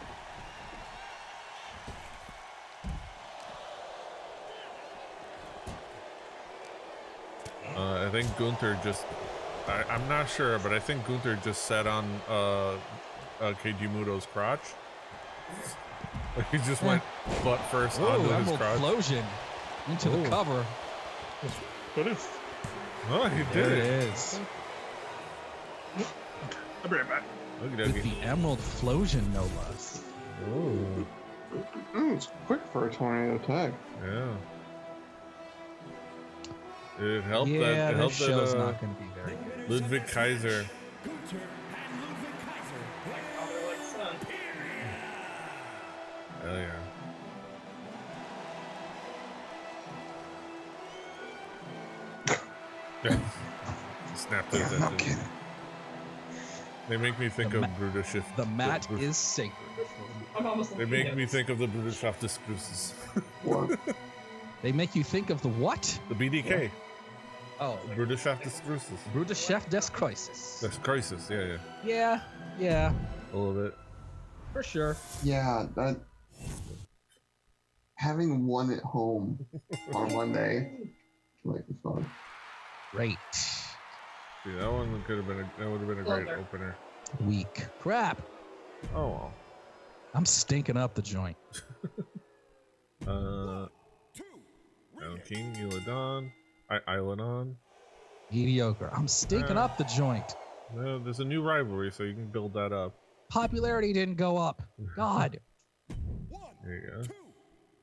I think Gunther just. I'm not sure, but I think Gunther just sat on Keiji Muto's crotch. Like, he just went butt first onto his crotch. Explosion into the cover. What is? Oh, he There did it it. is. I'll be right back. With the Emerald Flosion, no less. Oh, It's quick for a tornado tag. yeah. It helped Yeah, that. It this helped show's that. not going to be very good. Ludwig Kaiser. Gunther and Ludwig Kaiser. Father like son. Hell yeah. Yeah. Snapped his Yeah, no engine. kidding. They make me think of Brutus Shift. The mat is sacred. I'm almost. They make me think of the Brutus Shift Cruises. What? They make you think of the what? The BDK. Oh, Brutus Shift Cruises. Brutus Chef Des Crisis. That's Crisis, yeah. Yeah, A little bit. for sure. Yeah, that having one at home on Monday might be fun. Great. See, that one could have been that would have been a great Closer. opener. Weak. Crap. Oh well. I'm stinking up the joint. Alan King, Eladon, Islandon. Mediocre. I'm stinking up the joint. No, there's a new rivalry, so you can build that up. Popularity didn't go up. God. There you go.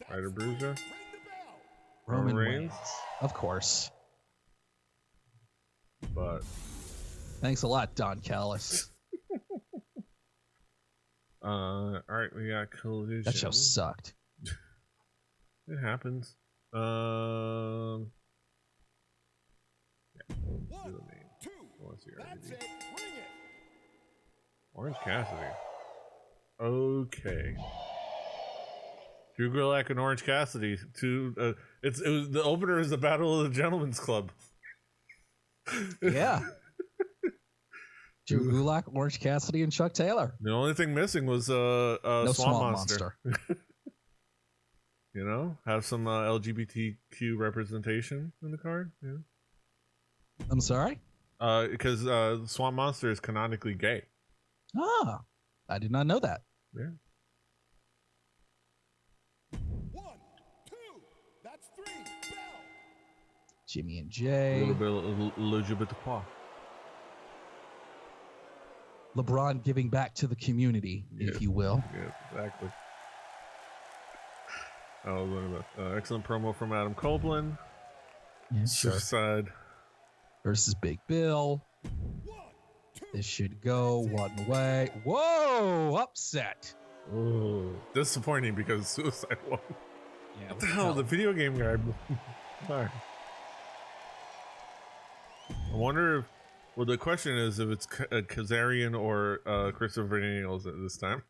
Ryder Bruiser. Roman Reigns. Reigns. Of course. But Thanks a lot, Don Callis. all right, we got Collision. That show sucked. It happens. Yeah. Do the name. Let's see RVD. Orange Cassidy. Okay. Drew Gulak and Orange Cassidy. It was the opener is the Battle of the Gentlemen's Club. Yeah. Drew Gulak, Orange Cassidy, and Chuck Taylor. The only thing missing was no Swamp Monster. You know, have some LGBTQ representation in the card. Yeah. I'm sorry? Because Swamp Monster is canonically gay. Ah, I did not know that. Yeah. 1, 2, that's 3, bell. Jimmy and A Jay. little bit of LGBTQ. LeBron giving back to the community, if you will. Yeah, exactly. Excellent promo from Adam Copeland. Yeah, sure. Suicide Versus Big Bill. 1, 2, This should go one way. Whoa! Upset. Oh, disappointing because Suicide won. Yeah, What the hell? The video game guy. Sorry. I wonder if. Well, the question is if it's Kazarian or Christopher Daniels at this time.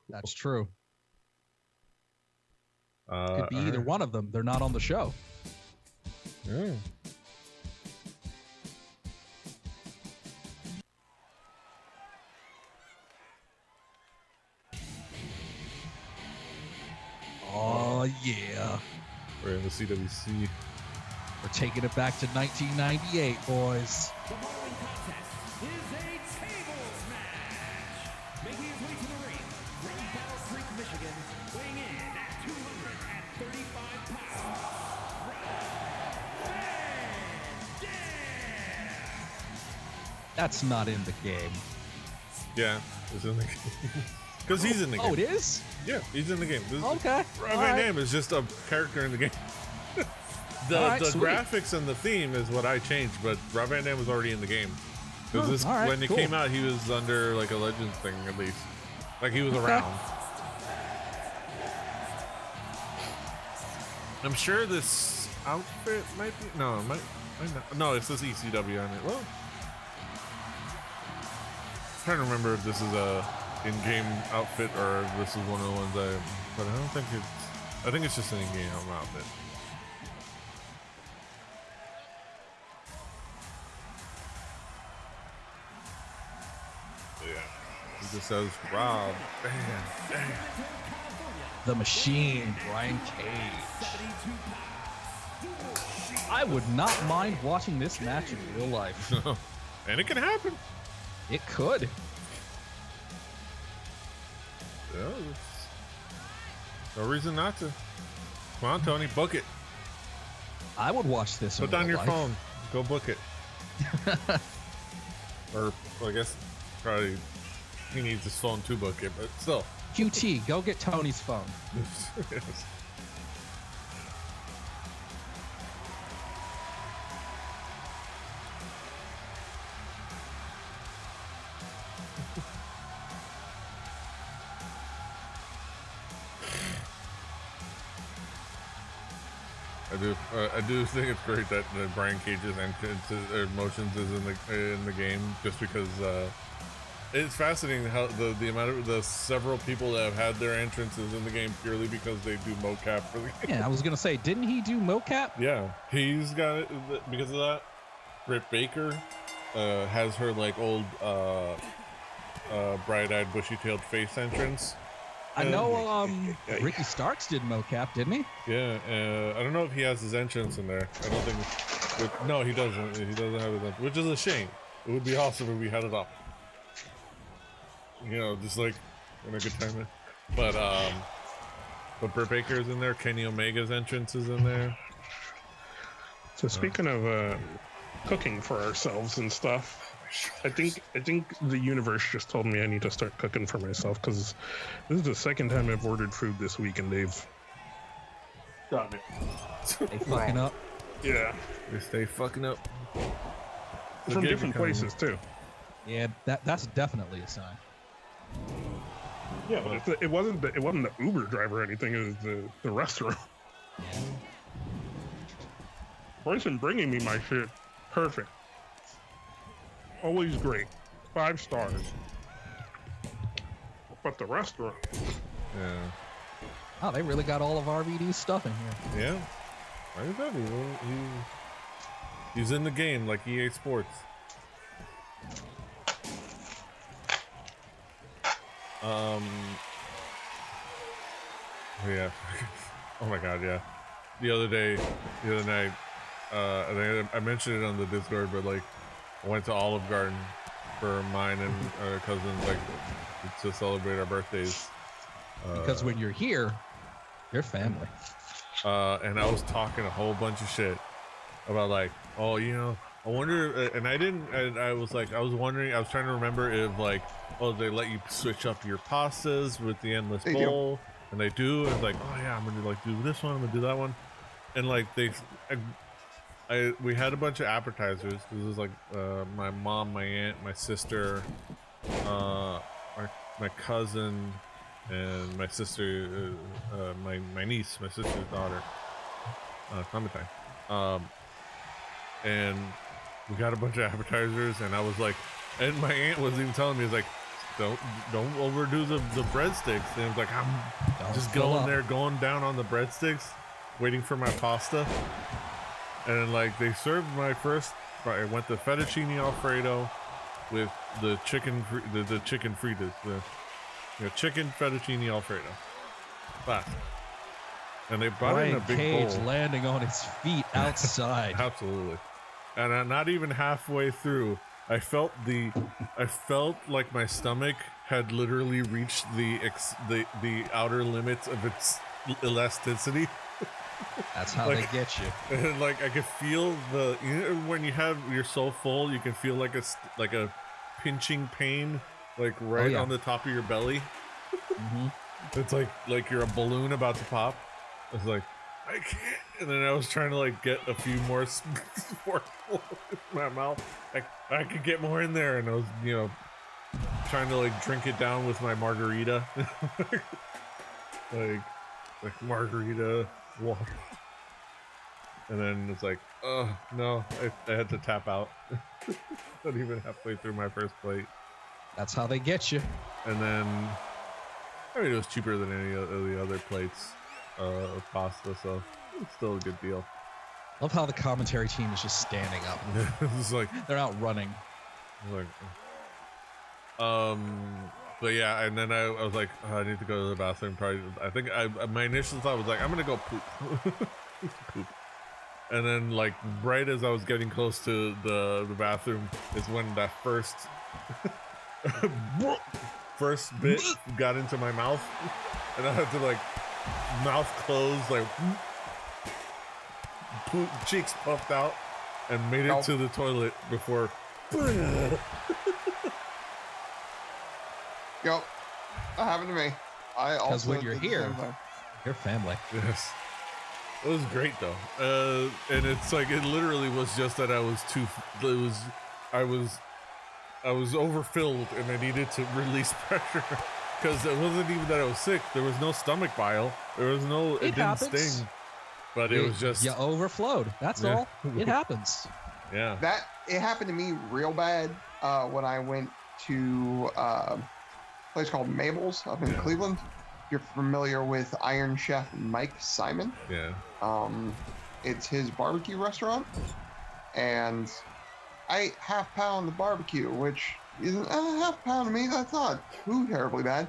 That's true. Could be all either right. one of them. They're not on the show. Yeah. Oh, yeah. We're in the CWC. We're taking it back to 1998, boys. The following contest is a tables match. Making his way to the ring from Battle Creek, Michigan, weighing in at 235 pounds. That's not in the game. Yeah, it's in the game. Because he's in the game. Oh, it is? Yeah, he's in the game. Okay. Rob All Van right. Dam is just a character in the game. The All right, sweet. graphics and the theme is what I changed, but Rob Van Dam was already in the game. Because Oh, this all right, when it cool. came out, he was under like a Legends thing at least. Like he was Okay. around. I'm sure this outfit might be it might not. No, it says ECW on it. Well, I'm trying to remember if this is a in-game outfit or if this is one of the ones but I don't think I think it's just an in-game outfit. Yeah. It just says Rob. Bam. The Machine, Brian Cage. I would not mind watching this match in real life. And it can happen. It could. Yeah, no reason not to. Come on, Tony, book it. I would watch this in Put down real your life. phone. Go book it. Or well, I guess probably he needs his phone to book it, but still. QT, go get Tony's phone. Yes. I do think it's great that Brian Cage's entrance or motions is in the game, just because it's fascinating how the amount of the several people that have had their entrances in the game purely because they do mocap for the game. Yeah, I was gonna say, didn't he do mocap? Yeah, he's got it because of that. Britt Baker has her like old bright-eyed, bushy-tailed face entrance. I know Ricky Starks did mocap, didn't he? Yeah, I don't know if he has his entrance in there. I don't think. No, he doesn't. He doesn't have his entrance, which is a shame. It would be awesome if we had it up. You know, just like in a good time. But Britt Baker is in there. Kenny Omega's entrance is in there. So speaking of cooking for ourselves and stuff, I think the universe just told me I need to start cooking for myself because this is the second time I've ordered food this week and they've done it. They fucking up. Yeah, They stay fucking up. from different places too. Yeah, that's definitely a sign. Yeah, but it wasn't the Uber driver or anything. It was the restaurant. Yeah. Person bringing me my shit, perfect. Always great, 5 stars. But the restaurant, Yeah. Oh, they really got all of RVD's stuff in here. Yeah. Like I said, he's in the game like EA Sports. Yeah. Oh my god, yeah. The other night, I mentioned it on the Discord, but like I went to Olive Garden for mine and our cousins, like, to celebrate our birthdays. Because when you're here, you're family. And I was talking a whole bunch of shit about, like, oh, you know, I wonder, and I was wondering, I was trying to remember if, like, oh, they let you switch up your pastas with the endless bowl, and they do, and it's like, oh yeah, I'm gonna like do this one, I'm gonna do that one, and like we had a bunch of appetizers. This was like my mom, my aunt, my sister, my cousin, and my sister, my niece, my sister's daughter, Clementine, and we got a bunch of appetizers, and I was like, and my aunt was even telling me, like, don't overdo the breadsticks. And it was like, I'm just going there, going down on the breadsticks, waiting for my pasta. And then, like, they served my first. I went the fettuccine alfredo with the chicken, the chicken fritas, the chicken fettuccine alfredo. Fast. And they brought in a big Cage bowl. landing on his feet outside. Absolutely. And not even halfway through, I felt like my stomach had literally reached the outer limits of its elasticity. That's how they get you. And like I could feel when you're so full, you can feel like a pinching pain, like right on the top of your belly. Mm-hmm. It's like you're a balloon about to pop. It's like, I can't. And then I was trying to like get a few more in my mouth. I could get more in there, and I was, trying to like drink it down with my margarita, like margarita water. And then it's like, oh no, I had to tap out. Not even halfway through my first plate. That's how they get you. And then, I mean, it was cheaper than any of the other plates of pasta, so it's still a good deal. Love how the commentary team is just standing up. It's like they're not running. Like, but yeah, and then I was like, oh, I need to go to the bathroom. Probably, I think my initial thought was like, I'm gonna go poop. Poop. And then, like, right as I was getting close to the bathroom is when that first bit got into my mouth, and I had to like mouth closed, like poop, cheeks puffed out, and made it to the toilet before. Yep, that happened to me. I also, because when you're here, you're family. Yes. It was great though, and it's like it literally was just that I was overfilled and I needed to release pressure because it wasn't even that I was sick. There was no stomach bile. There was no. It didn't sting, but it was just you overflowed. That's all. It happens. Yeah. That it happened to me real bad when I went to a place called Mabel's up in Cleveland. You're familiar with Iron Chef Mike Simon. Yeah. It's his barbecue restaurant, and I ate half-pound of barbecue, which isn't a half-pound to me. That's not too terribly bad.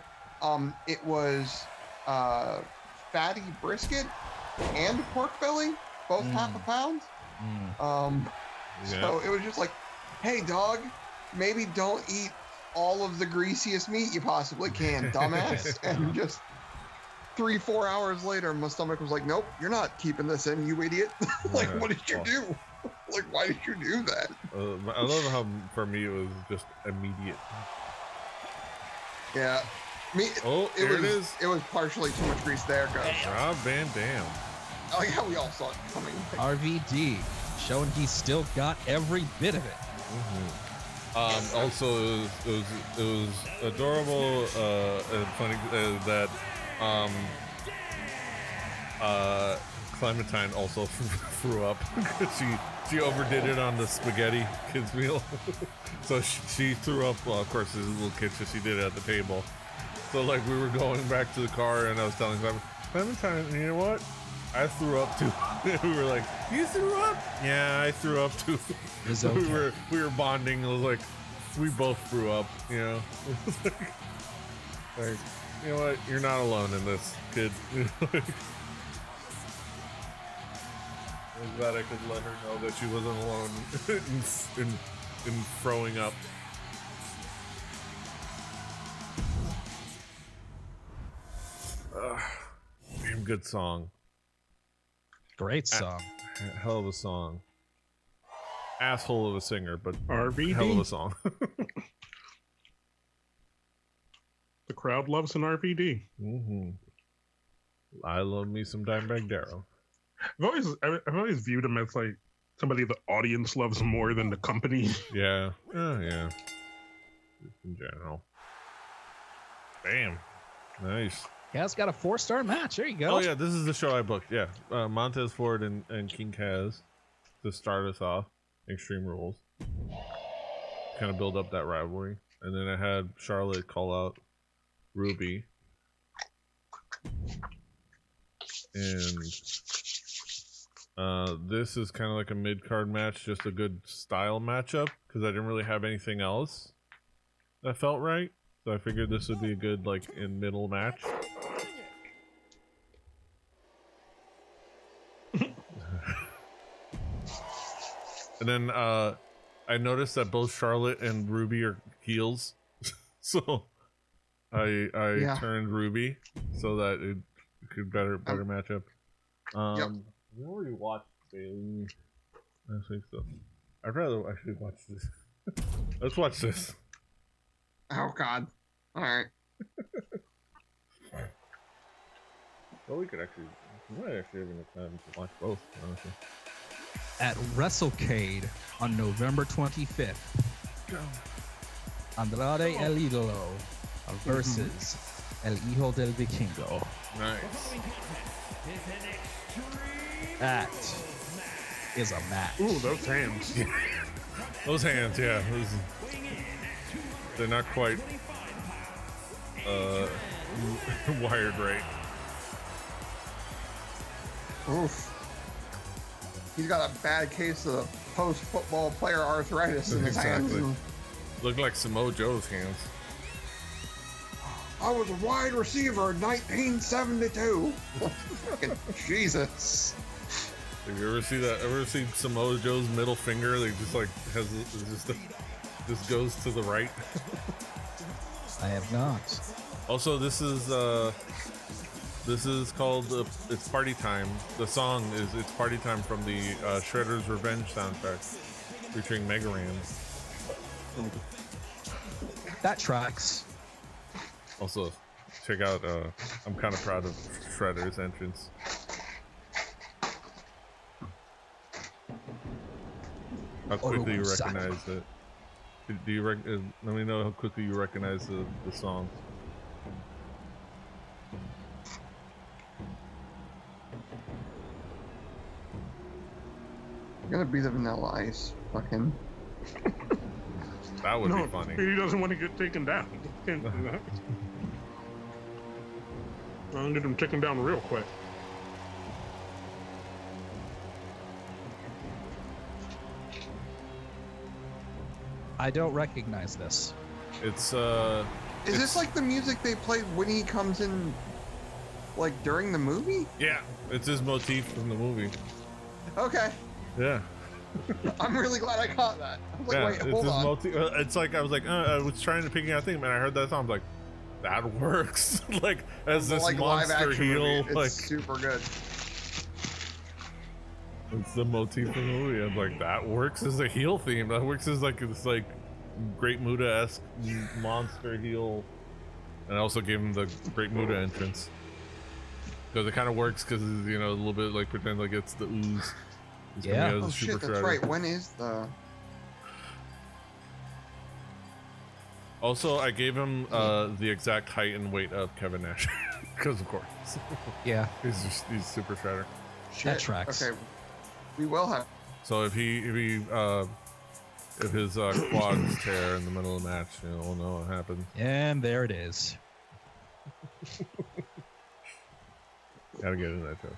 It was fatty brisket and pork belly, both half a pound. So it was just like, hey, dog, maybe don't eat all of the greasiest meat you possibly can, dumbass. And just 3-4 hours later, my stomach was like, nope, you're not keeping this in, you idiot. Like, what did you do? Like, why did you do that? I love how for me it was just immediate. Yeah. It was partially too much grease there, guys. Rob Van Dam. I like how we all saw it coming. RVD showing he's still got every bit of it. Also, it was adorable and funny that Clementine also threw up because she overdid it on the spaghetti kids meal. So she threw up. Well, of course, this little kid, so she did it at the table. So like we were going back to the car, and I was telling Clementine, you know what? I threw up too. We were like, you threw up? Yeah, I threw up too. It's okay. We were bonding. It was like we both threw up. You know, like you know what? You're not alone in this, kid. I was glad I could let her know that she wasn't alone in and throwing up. Damn good song. Great song. Hell of a song. Asshole of a singer, but RVD. hell of a song. The crowd loves an RVD. Mm-hmm. I love me some Dimebag Darrell. I've always viewed him as like somebody the audience loves more than the company. Yeah. Yeah. In general. Bam. Nice. Yeah, it's got a 4-star match. There you go. Oh yeah, this is the show I booked. Yeah, Montez Ford and King Kaz to start us off. Extreme Rules. Kind of build up that rivalry, and then I had Charlotte call out Ruby, and this is kind of like a mid-card match, just a good style matchup because I didn't really have anything else that felt right, so I figured this would be a good like in middle match. And then I noticed that both Charlotte and Ruby are heels, so I turned Ruby so that it could better matchup. We already watched Bailey. I think so. I'd rather actually watch this. Let's watch this. Oh God! All right. Well, we might actually have enough time to watch both, honestly. At WrestleCade on November 25th, Andrade El Idolo versus El Hijo del Vikingo. Nice. That is a match. Ooh, those hands. Those hands, yeah. They're not quite wired right. Oof. He's got a bad case of post-football player arthritis in his hands. Look like Samoa Joe's hands. I was a wide receiver in 1972. Jesus. Have you ever see that? Ever seen Samoa Joe's middle finger? Like just like has just goes to the right. I have not. Also, this is called It's Party Time. The song is It's Party Time from the Shredder's Revenge soundtrack featuring Mega Ran. That tracks. Also, check out I'm kind of proud of Shredder's entrance. How quickly you recognize it. Do you let me know how quickly you recognize the song. Gonna be the Vanilla Ice. Fucking. That would be funny. He doesn't want to get taken down. Can't do that. I'll get him taken down real quick. I don't recognize this. Is this like the music they played when he comes in, like during the movie? Yeah, it's his motif from the movie. Okay. Yeah. I'm really glad I caught that. I was like, Yeah, wait, hold on. it's like I was like, I was trying to pick out thing, and I heard that song. I was like, that works. Like as this like monster live-action heel, movie, it's like super good. it's the motif from the movie. I'm like, that works as a heel theme. That works as like this like Great Muta-esque monster heel. And I also gave him the Great Muta entrance because it kind of works because you know a little bit like pretend like it's the ooze. He's Yeah. coming out as Oh a shit, super that's shredder. right. When is the? Also, I gave him the exact height and weight of Kevin Nash because of course Yeah. he's super shredder. Shit. tracks. Okay, we will have. So if his quads tear in the middle of the match, you know, we'll know what happened. And there it is. Gotta get into that joke.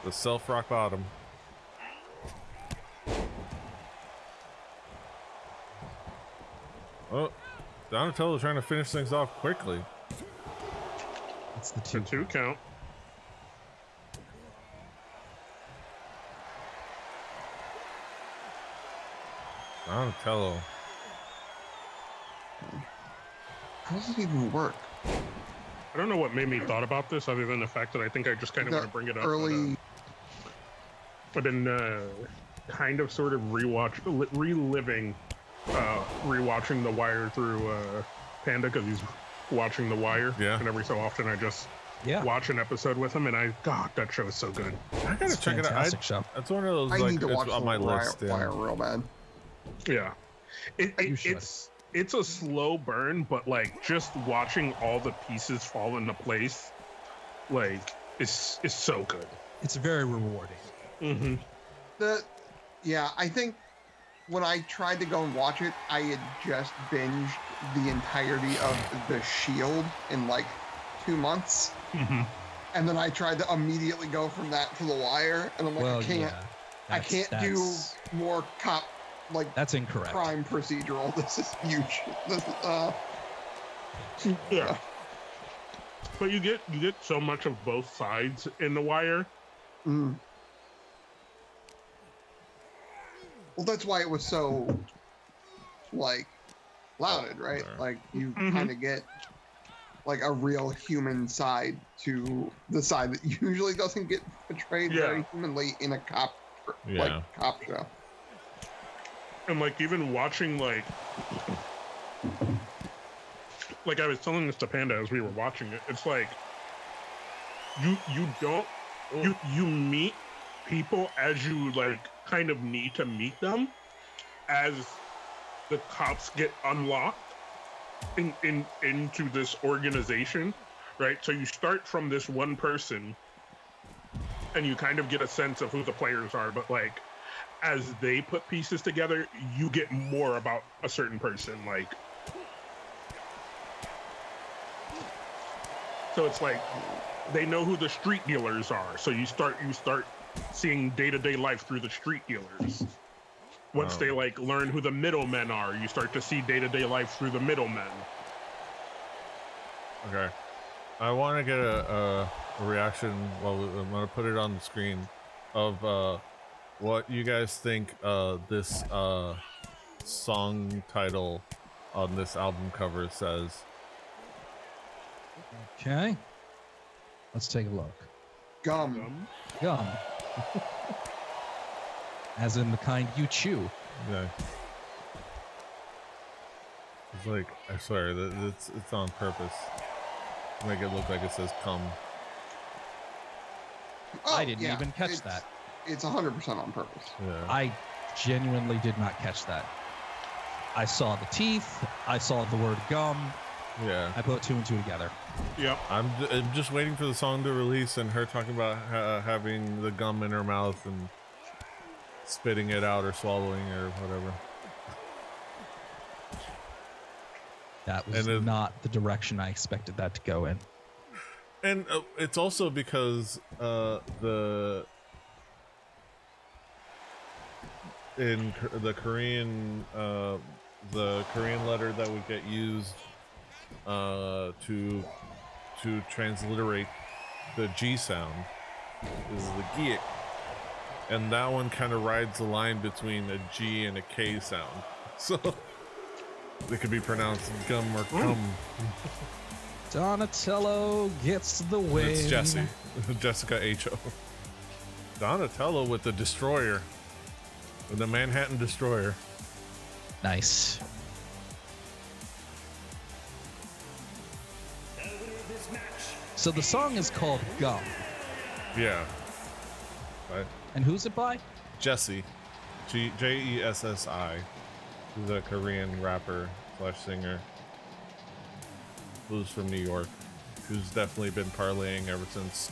The self rock bottom. Oh, Donatello trying to finish things off quickly. It's the It's a 2 count. Donatello. How does it even work? I don't know what made me thought about this, other than the fact that I think I just kind of want to bring it up. Early. I've been kind of sort of reliving, rewatching The Wire through Panda because he's watching The Wire. Yeah. And every so often I just watch an episode with him, and God, that show is so good. I gotta check it out. That's one of those I need to watch on my list. Wire real bad. Yeah. It's a slow burn, but like just watching all the pieces fall into place, like is so good. It's very rewarding. Mm-hmm. I think when I tried to go and watch it, I had just binged the entirety of The Shield in like 2 months. Mm-hmm. And then I tried to immediately go from that to The Wire, and I'm like, I can't do more cop, like, that's incorrect. Crime procedural. This is huge. Yeah. But you get so much of both sides in The Wire. Mm. Well, that's why it was so, like, lauded, right? Like, you kind of get, like, a real human side to the side that usually doesn't get portrayed very humanly in a cop show. And, like, even watching, like I was telling this to Panda as we were watching it, it's like, you meet people as you, like, kind of need to meet them as the cops get unlocked into this organization, right? So you start from this one person and you kind of get a sense of who the players are, but like as they put pieces together, you get more about a certain person. Like, so it's like they know who the street dealers are, so you start seeing day-to-day life through the street dealers. Once they like learn who the middlemen are, you start to see day-to-day life through the middlemen. Okay. I want to get a reaction. Well, I'm going to put it on the screen of what you guys think this song title on this album cover says. Okay. Let's take a look. Gum. As in the kind you chew. Yeah. It's like, I swear, it's on purpose. To make it look like it says come. Oh, I didn't even catch that. It's 100% on purpose. Yeah. I genuinely did not catch that. I saw the teeth. I saw the word gum. Yeah. I put 2 and 2 together. Yep. I'm just waiting for the song to release and her talking about having the gum in her mouth and spitting it out or swallowing or whatever. That was not the direction I expected that to go in. And it's also because the Korean letter that would get used to transliterate the G sound is the giek, and that one kind of rides the line between a G and a K sound, so it could be pronounced gum or cum. Donatello gets the win. It's Jessica H.O. Donatello with the destroyer, with the Manhattan Destroyer. Nice. So the song is called Gum. Yeah. Right. And who's it by? Jessie. Jessi. Who's a Korean rapper / singer. Who's from New York. Who's definitely been parlaying ever since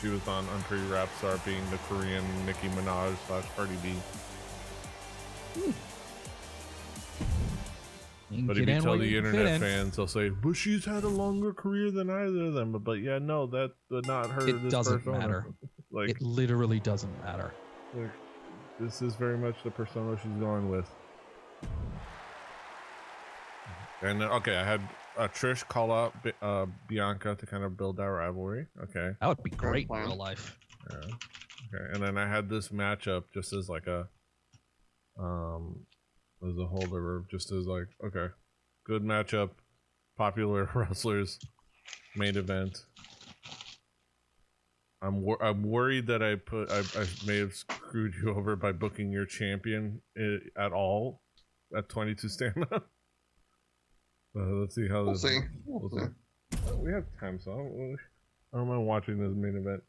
she was on Unpretty Rap Star, being the Korean Nicki Minaj / Cardi B. But if you tell the internet fans, they'll say, but she's had a longer career than either of them. But yeah, no, that would not hurt. It doesn't matter. Like, it literally doesn't matter. Like, this is very much the persona she's going with. And okay, I had Trish call out Bianca to kind of build that rivalry. Okay, that would be great in real life. Yeah. Okay, and then I had this matchup just as like a as a whole. They were just as like, okay, good matchup, popular wrestlers, main event. I'm worried that I may have screwed you over by booking your champion at all at 22 stamina. Let's see how We'll this. see. We have time, so I don't mind watching this main event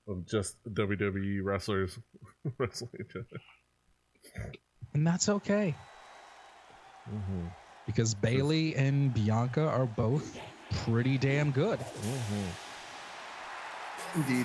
of just WWE wrestlers wrestling each other. And that's okay. Mm-hmm. Because Bailey and Bianca are both pretty damn good. Mm-hmm. Indeed.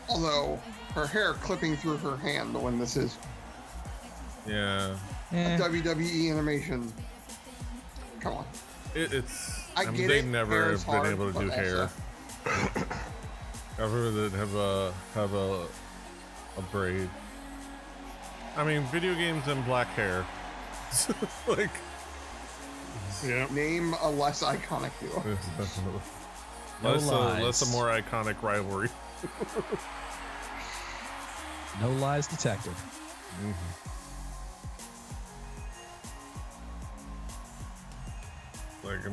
Although her hair clipping through her hand when this is Yeah. a WWE animation. Come on. It's. I mean, get they it. never Hair have is been hard, able to but do hair. also- Ever that have a braid. I mean, video games and black hair. Like, Yeah. Name a less iconic duo. No less lies. a more iconic rivalry. No lies detected. Like,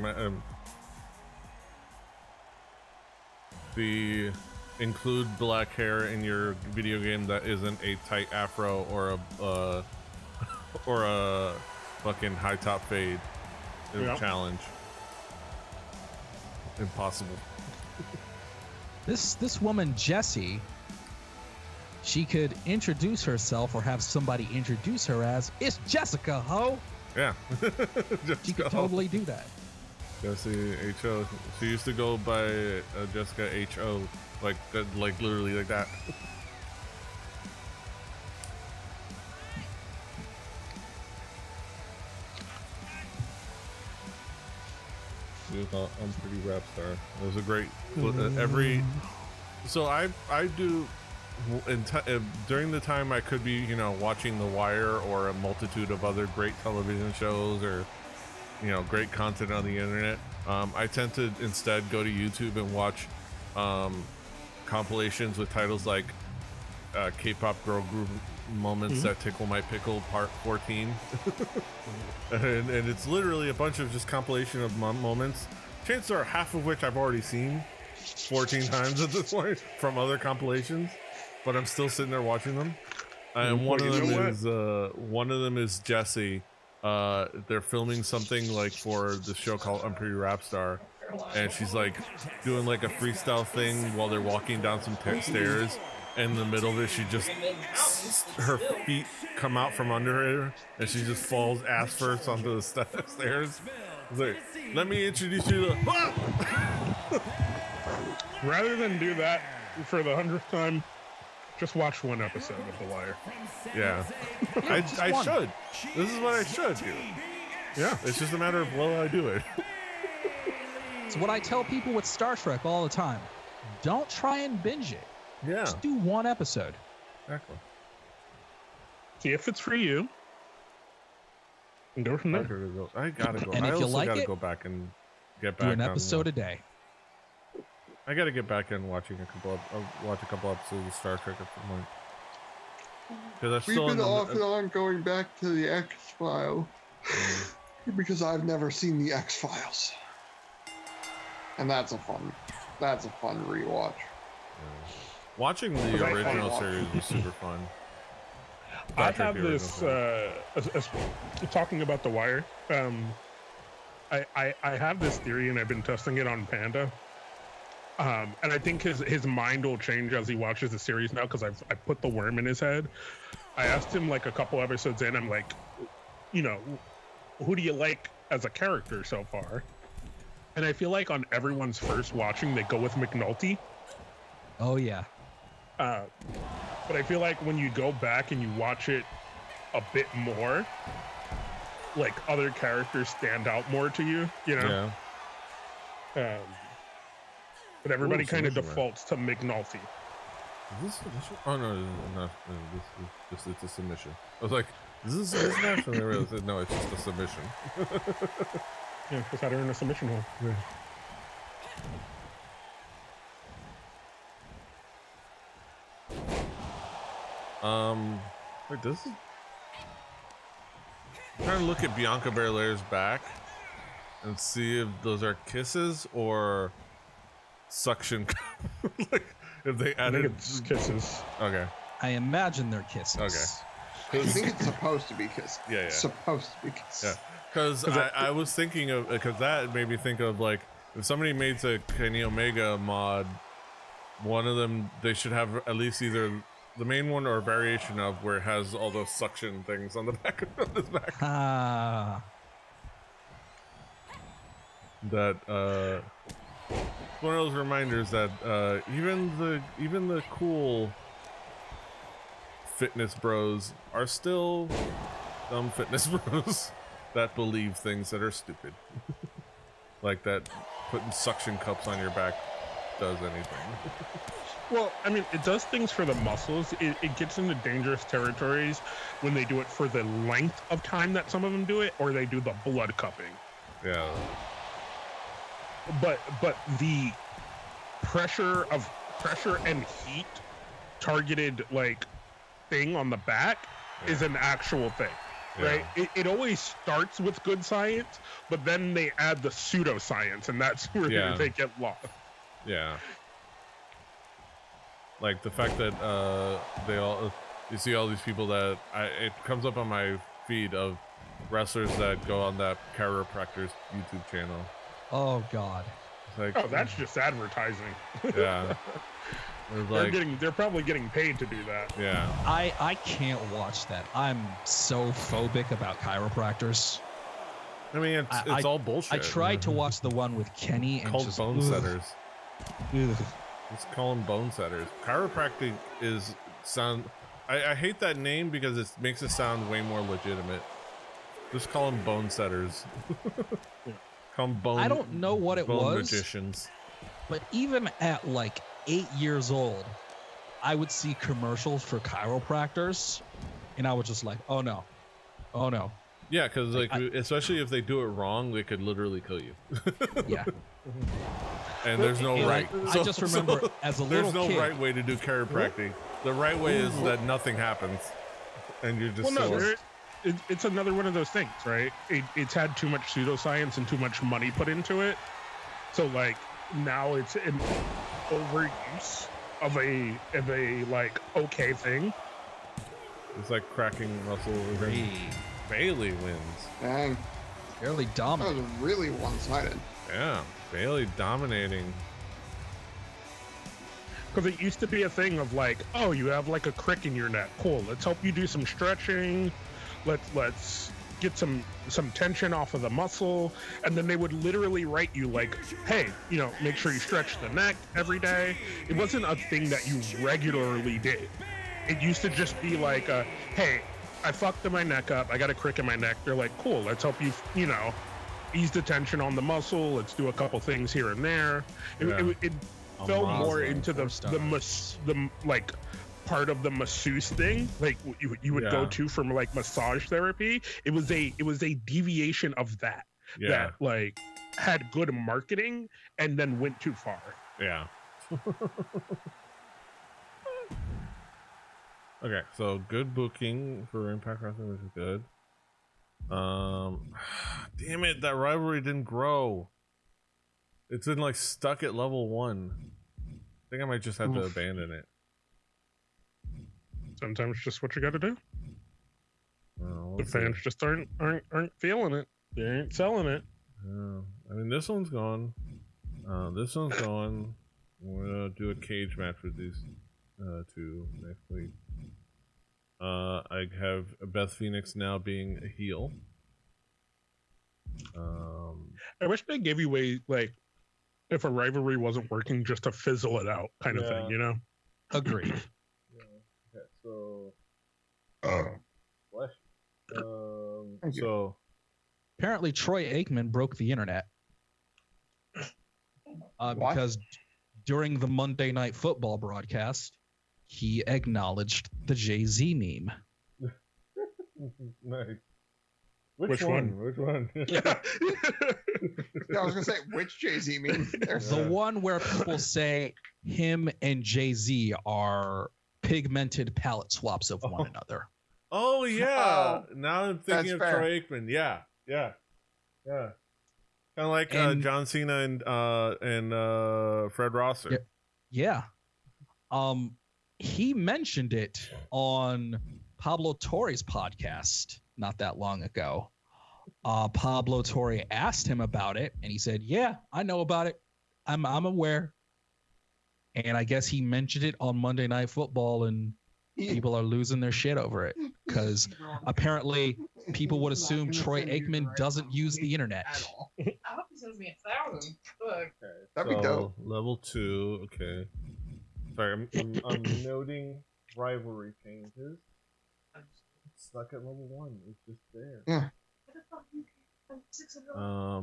the include black hair in your video game that isn't a tight afro or a fucking high top fade. Is a challenge. Impossible. This woman Jessie, she could introduce herself or have somebody introduce her as, it's Jessica, ho. Yeah. She could totally do that. Jesse H.O. She used to go by Jessica H.O. Like literally like that. She was on Pretty Rap Star. It was a great So I do during the time I could be watching The Wire or a multitude of other great television shows or great content on the internet. I tend to instead go to YouTube and watch compilations with titles like K-pop girl group moments that tickle my pickle part 14. and it's literally a bunch of just compilation of moments. Chances are half of which I've already seen 14 times at this point from other compilations, but I'm still sitting there watching them. And one of them is Jessie. They're filming something like for the show called Unpretty Rap Star, and she's like doing like a freestyle thing while they're walking down some stairs. And in the middle of it, she just her feet come out from under her, and she just falls ass first onto the stairs. It's like, let me introduce you to. Rather than do that for the 100th time, just watch one episode of The Wire. Yeah, I should. This is what I should do. Yeah, it's just a matter of will I do it. It's what I tell people with Star Trek all the time. Don't try and binge it. Yeah, just do one episode. Exactly. See if it's for you. And go from there. I gotta go. And I if you also like gotta it, go back and get back. Do an episode a day. I gotta get back and watching watch a couple episodes of Star Trek at some point. Because We've been off and on going back to the X-Files because I've never seen the X-Files, and that's a fun rewatch. Watching the original series was super fun. I have this talking about The Wire. I have this theory, and I've been testing it on Panda. And I think his mind will change as he watches the series now because I put the worm in his head. I asked him like a couple episodes in, I'm like, who do you like as a character so far? And I feel like on everyone's first watching, they go with McNulty. Oh, yeah. But I feel like when you go back and you watch it a bit more, like other characters stand out more to you, Yeah. But everybody kind of defaults to McNulty. Is this submission? Oh no, it's a submission. I was like, Is this a submission match? And they realized, no, it's just a submission. Yeah, just had her in a submission hole. Wait, this is... I'm trying to look at Bianca Belair's back and see if those are kisses or suction cup. Like, if they I added... think it's kisses. Okay. I imagine they're kisses. Okay. I think it's supposed to be kiss. Yeah. Supposed to be kiss. Yeah. Because I was thinking of... Because that made me think of, like, if somebody made a Kenny Omega mod, one of them, they should have at least either the main one or a variation of where it has all those suction things on the back of his back. Ah. That one of those reminders that even the cool fitness bros are still dumb fitness bros that believe things that are stupid. Like that putting suction cups on your back does anything. Well, I mean, it does things for the muscles. It gets into dangerous territories when they do it for the length of time that some of them do it, or they do the blood cupping. Yeah. But the pressure and heat targeted like thing on the back is an actual thing. Right? It always starts with good science, but then they add the pseudoscience, and that's where they get lost. Yeah. Like the fact that you see all these people that it comes up on my feed of wrestlers that go on that chiropractor's YouTube channel. Oh God. It's like, Oh, that's just advertising. Yeah. Like, they're probably getting paid to do that. Yeah. I can't watch that. I'm so phobic about chiropractors. I mean, it's all bullshit. I tried to watch the one with Kenny and called just bone setters. Ugh. Let's call them bone setters. Chiropractic is sound. I hate that name because it makes it sound way more legitimate. Just call them bone setters. Call them bone. I don't know what it was. Magicians. But even at like 8 years old, I would see commercials for chiropractors, and I was just like, "Oh no, oh no." Yeah, because like especially if they do it wrong, they could literally kill you. Yeah. And there's no right. I just remember as a little there's no kid, right way to do chiropractic. The right way is that nothing happens, and you're just. Well, no, it's another one of those things, right? It's had too much pseudoscience and too much money put into it, so like now it's an overuse of a like okay thing. It's like cracking muscle. Bailey wins. Dang. Fairly dominant. That was really one-sided. Yeah, Bailey dominating. Because it used to be a thing of like, oh, you have like a crick in your neck. Cool. Let's help you do some stretching. Let's get some tension off of the muscle. And then they would literally write you like, hey, make sure you stretch the neck every day. It wasn't a thing that you regularly did. It used to just be like, hey, I fucked my neck up. I got a crick in my neck. They're like, cool. Let's help you, ease the tension on the muscle. Let's do a couple things here and there. It fell more into the like part of the masseuse thing, like you would go to from like massage therapy. It was a deviation of that that like had good marketing and then went too far. Yeah. Okay, so good booking for Impact Wrestling, which is good. Damn it, that rivalry didn't grow. It's been like stuck at level 1. I think I might just have to abandon it. Sometimes just what you got to do. Oh, the fans just aren't feeling it. They ain't selling it. I mean, this one's gone. This one's gone. We're gonna do a cage match with these two next week. I have Beth Phoenix now being a heel. I wish they gave you a like, if a rivalry wasn't working, just to fizzle it out, kind of thing. Agreed. Okay, so. What? So. Apparently, Troy Aikman broke the internet because during the Monday Night Football broadcast, he acknowledged the Jay-Z meme. Nice. Which one? Which one? Yeah, I was gonna say, which Jay-Z you mean? There's The one where people say him and Jay-Z are pigmented palette swaps of one another. Oh yeah. Oh, Now I'm thinking that's of fair. Troy Aikman. Yeah. Kind of like And- John Cena and Fred Rosser. Yeah. He mentioned it on Pablo Torre's podcast not that long ago. Pablo Torre asked him about it, and he said, "Yeah, I know about it. I'm aware." And I guess he mentioned it on Monday Night Football, and people are losing their shit over it because apparently people would assume Troy Aikman doesn't use the internet. at all. I hope he sends me 1,000. Look. Okay, That'd be dope. Level 2. Okay. Sorry, I'm noting rivalry changes. I'm It's stuck at level 1. It's just there. Yeah. What the fuck? You can't. 600. I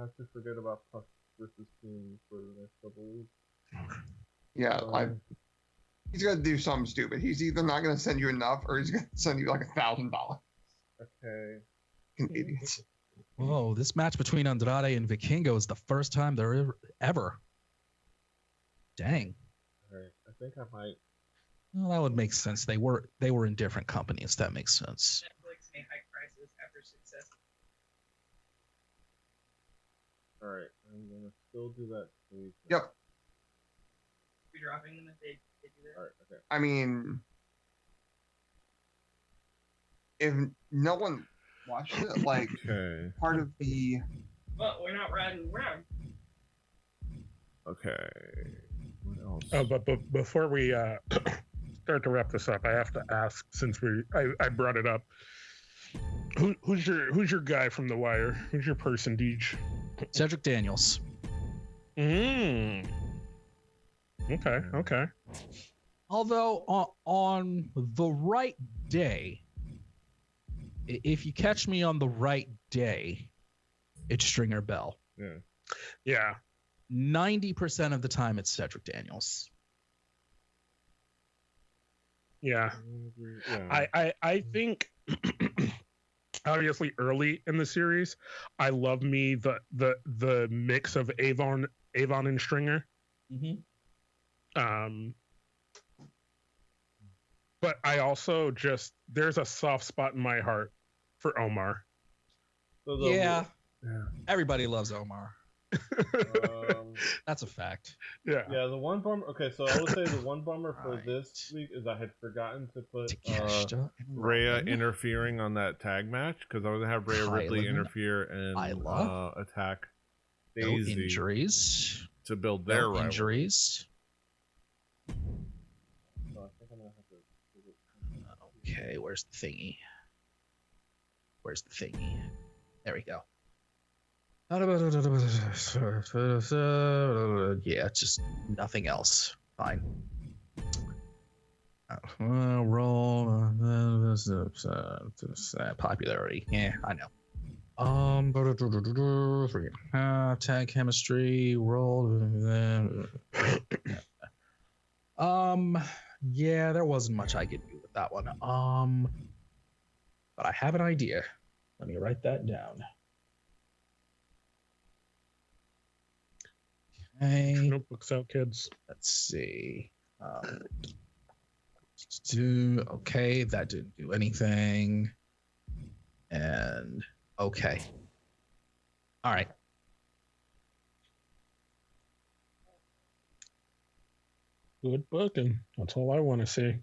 have to forget about Puck versus Team for the next couple weeks. Yeah, he's gonna do something stupid. He's either not gonna send you enough, or he's gonna send you like $1,000. Okay. Idiots. Whoa, this match between Andrade and Vikingo is the first time they're ever. Dang. Alright. I think I might. Well, that would make sense. They were in different companies. That makes sense. Netflix may hike prices after success. Alright. I'm gonna still do that stage. Yep. Be dropping them if they do that. Alright. Okay. I mean, if no one watches it, like Okay. part of the Well, we're not riding around. Okay. What else? Oh, but before we start to wrap this up, I have to ask, since I brought it up, who's your guy from The Wire? Who's your person, Deej? Cedric Daniels. Okay. Although on the right day, if you catch me on the right day, it's Stringer Bell. Yeah. Yeah. 90% of the time, it's Cedric Daniels. Yeah. Yeah. I think obviously early in the series, I love me the mix of Avon and Stringer. But I also there's a soft spot in my heart for Omar. So Yeah. Yeah. Everybody loves Omar. That's a fact. Yeah. Yeah, the one bummer. Okay, so I would say the one bummer for this week is I had forgotten to put Takeshita and Rhea Roman. interfering on that tag match because I was gonna have Rhea Ripley Kylan, interfere and Isla. attack No Daisy injuries. to build their No rivalry. injuries. So I think I'm gonna have to. Okay, where's the thingy? There we go. Yeah, just nothing else. Fine. Roll popularity. Yeah, I know. Tag chemistry. Roll. Yeah, there wasn't much I could do with that one. But I have an idea. Let me write that down. Okay. Notebooks out, kids. Let's see. Okay, that didn't do anything. And okay. All right. Good booking. That's all I want to see.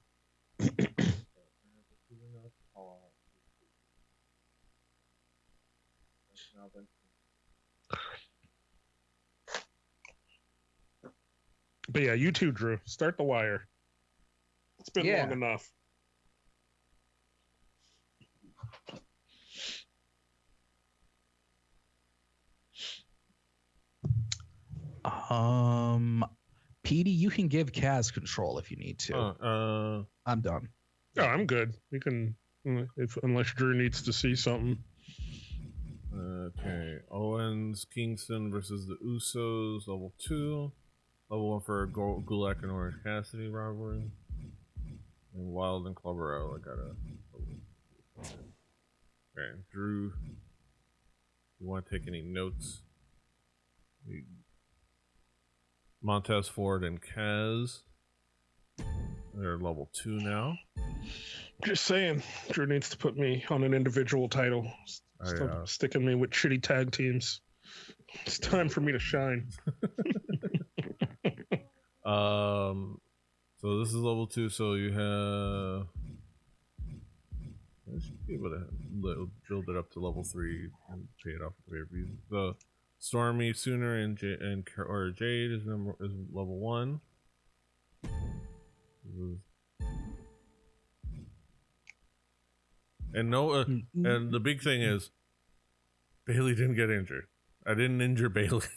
But yeah, you too, Drew. Start The Wire. It's been long enough. Petey, you can give Kaz control if you need to. I'm done. Oh, I'm good. We can, unless Drew needs to see something. Okay, Owens, Kingston versus the Usos, level 2. Level 1 for Gulak and Orange Cassidy rivalry. And Wild and Clubber I got a. Okay, Drew, you want to take any notes? Montez, Ford, and Kaz. They're level 2 now. Just saying, Drew needs to put me on an individual title. Stop sticking me with shitty tag teams. It's time for me to shine. So this is level 2. So you have. I should be able to build it up to level 3 and pay it off the pay-per-view. So Stormy, Sooner, and Jade is level 1. And and the big thing is Bailey didn't get injured. I didn't injure Bailey.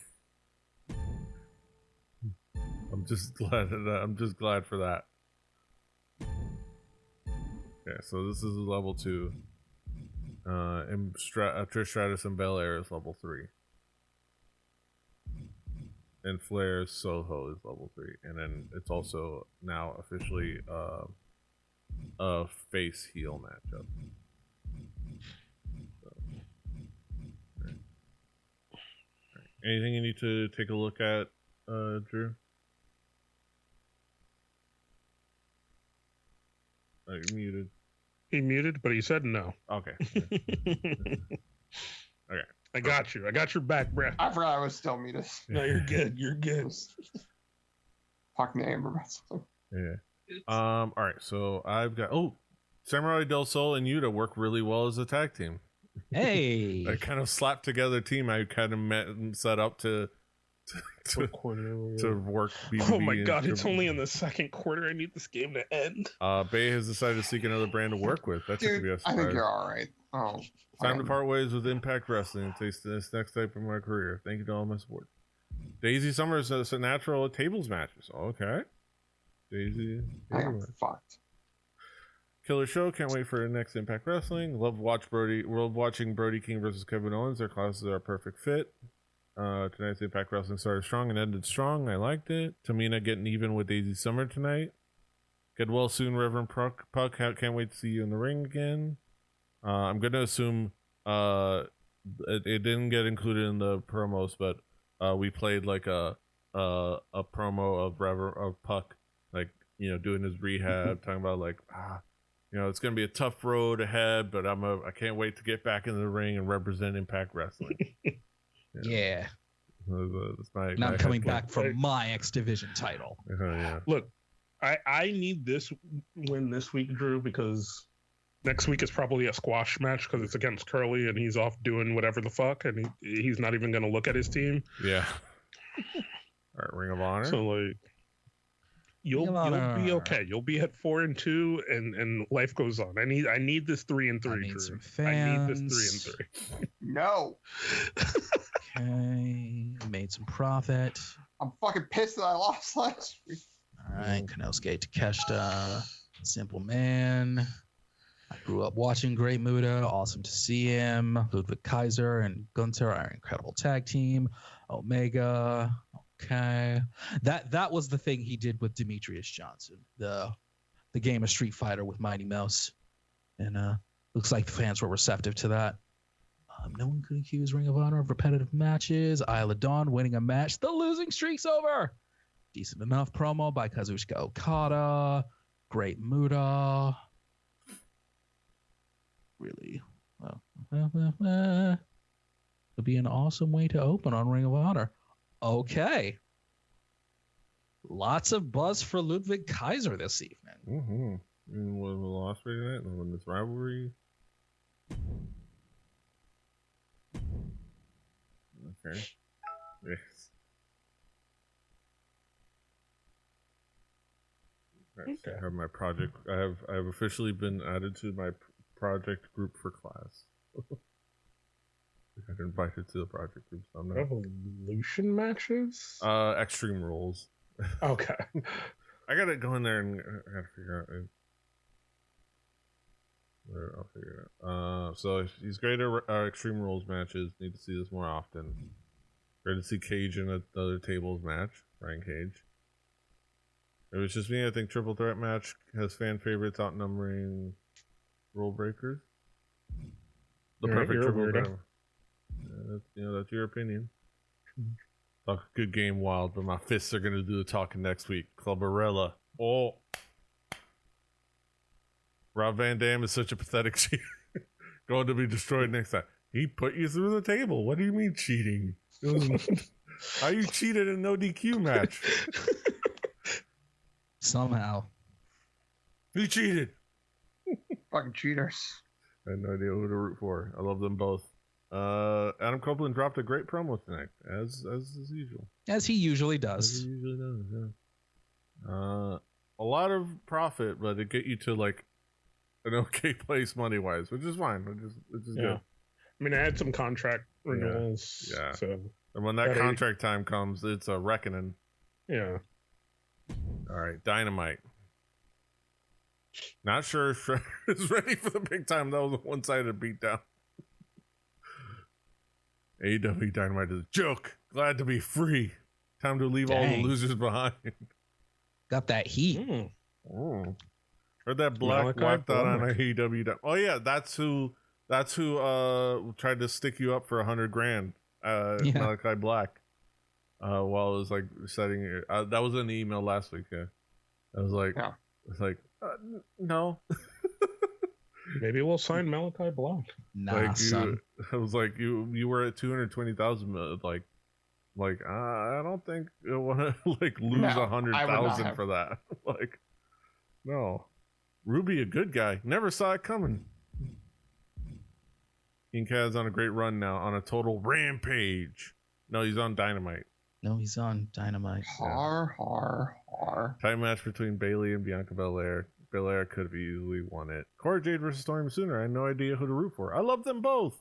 I'm just glad for that. Okay, so this is level 2. And Trish Stratus and Belair is level 3. And Flair's Soho is level 3. And then it's also now officially a face heel matchup. So, okay. Anything you need to take a look at, Drew? Oh, you're muted. He muted, but he said no. Okay. Okay. I got you. I got your back, bruh. I forgot I was still muted. No, you're good. You're good. Talking to Amber about something. Yeah. All right. So I've got Samurai Del Sol and Yuta work really well as a tag team. Hey. A kind of slapped together team. I kind of met and set up to work. BBB oh my god! It's only in the second quarter. I need this game to end. Bay has decided to seek another brand to work with. That's Dude, I think you're all right. Oh. Time to part ways with Impact Wrestling and taste this next type of my career. Thank you to all my support. Daisy Summers is a natural at tables matches. Okay. Daisy. I am fucked. Killer Show. Can't wait for next Impact Wrestling. Love watching Brody King versus Kevin Owens. Their classes are a perfect fit. Tonight's Impact Wrestling started strong and ended strong. I liked it. Tamina getting even with Daisy Summer tonight. Get well soon, Reverend Puck. Can't wait to see you in the ring again. I'm gonna assume it didn't get included in the promos, but we played like a promo of Puck, like, you know, doing his rehab, talking about like you know, it's gonna be a tough road ahead, but I can't wait to get back into the ring and represent Impact Wrestling. Yeah. That's I'm coming back for my X Division title. Yeah. Look, I need this win this week, Drew, because next week is probably a squash match because it's against Curly and he's off doing whatever the fuck and he's not even going to look at his team. Yeah. All right, Ring of Honor. So like, you'll be okay. You'll be at 4-2 and life goes on. I need this 3-3. I need Drew. some fans. I need this 3-3. No. Okay. Made some profit. I'm fucking pissed that I lost last week. All right. Konosuke Takeshita. Simple Man. I grew up watching Great Muta. Awesome to see him. Ludwig Kaiser and Gunther are an incredible tag team. Omega. Okay. That was the thing he did with Demetrius Johnson. The game of Street Fighter with Mighty Mouse. And looks like the fans were receptive to that. No one could accuse Ring of Honor of repetitive matches. Isla Dawn winning a match. The losing streak's over. Decent enough promo by Kazuchika Okada. Great Muta. Really. It'll be an awesome way to open on Ring of Honor. Okay. Lots of buzz for Ludwig Kaiser this evening. Mm-hmm. And what was the loss rate in it? And when this rivalry. Okay. Yes. Okay. I have my project. I have officially been added to my project group for class. I got invited to the project group. So I'm not... Revolution matches? Extreme Rules. Okay. I gotta go in there and I gotta figure out. I'll figure it out. So he's great at Extreme Rules matches. Need to see this more often. Great to see Cage in another tables match. Brian Cage. It was just me. I think Triple Threat match has fan favorites outnumbering rule breakers. The All right, perfect you're a triple weirdo. crown. That's your opinion. Talk a good game, Wild, but my fists are gonna do the talking next week. Clubbarella. Oh, Rob Van Dam is such a pathetic cheater. Going to be destroyed next time. He put you through the table. What do you mean cheating? How you cheated in no DQ match? Somehow. He cheated. Fucking cheaters. I had no idea who to root for. I love them both. Adam Copeland dropped a great promo tonight, as usual. As he usually As does. he usually does, yeah. A lot of profit, but it get you to like an okay place money wise, which is fine, which is good. I mean, I had some contract renewals. Yeah. So And when that Got it. contract time comes, it's a reckoning. yeah. All right, Dynamite. Not sure if Shredder is ready for the big time. That was a one-sided beatdown. AEW Dynamite is a joke. Glad to be free. Time to leave all the Dang. losers behind. Got that heat. Oh. Heard that Black Malachi wiped out on Black. AEW. Oh yeah, that's who tried to stick you up for $100,000. Yeah. Malachi Black. While it was like setting it. That was in the email last week. Yeah, I was like, Yeah. it's like no. Maybe we'll sign Malachi Black. Nah, Like son. I was like, you were at 220,000. Like I don't think I want to like lose No, I would not 100,000 have. for that. Like, no. Ruby, a good guy. Never saw it coming. King Kaz on a great run now on a total rampage. No, he's on Dynamite. No, he's on Dynamite. Har. Tight match between Bailey and Bianca Belair. Belair could have easily won it. Cora Jade versus Stormy Sooner. I had no idea who to root for. I love them both.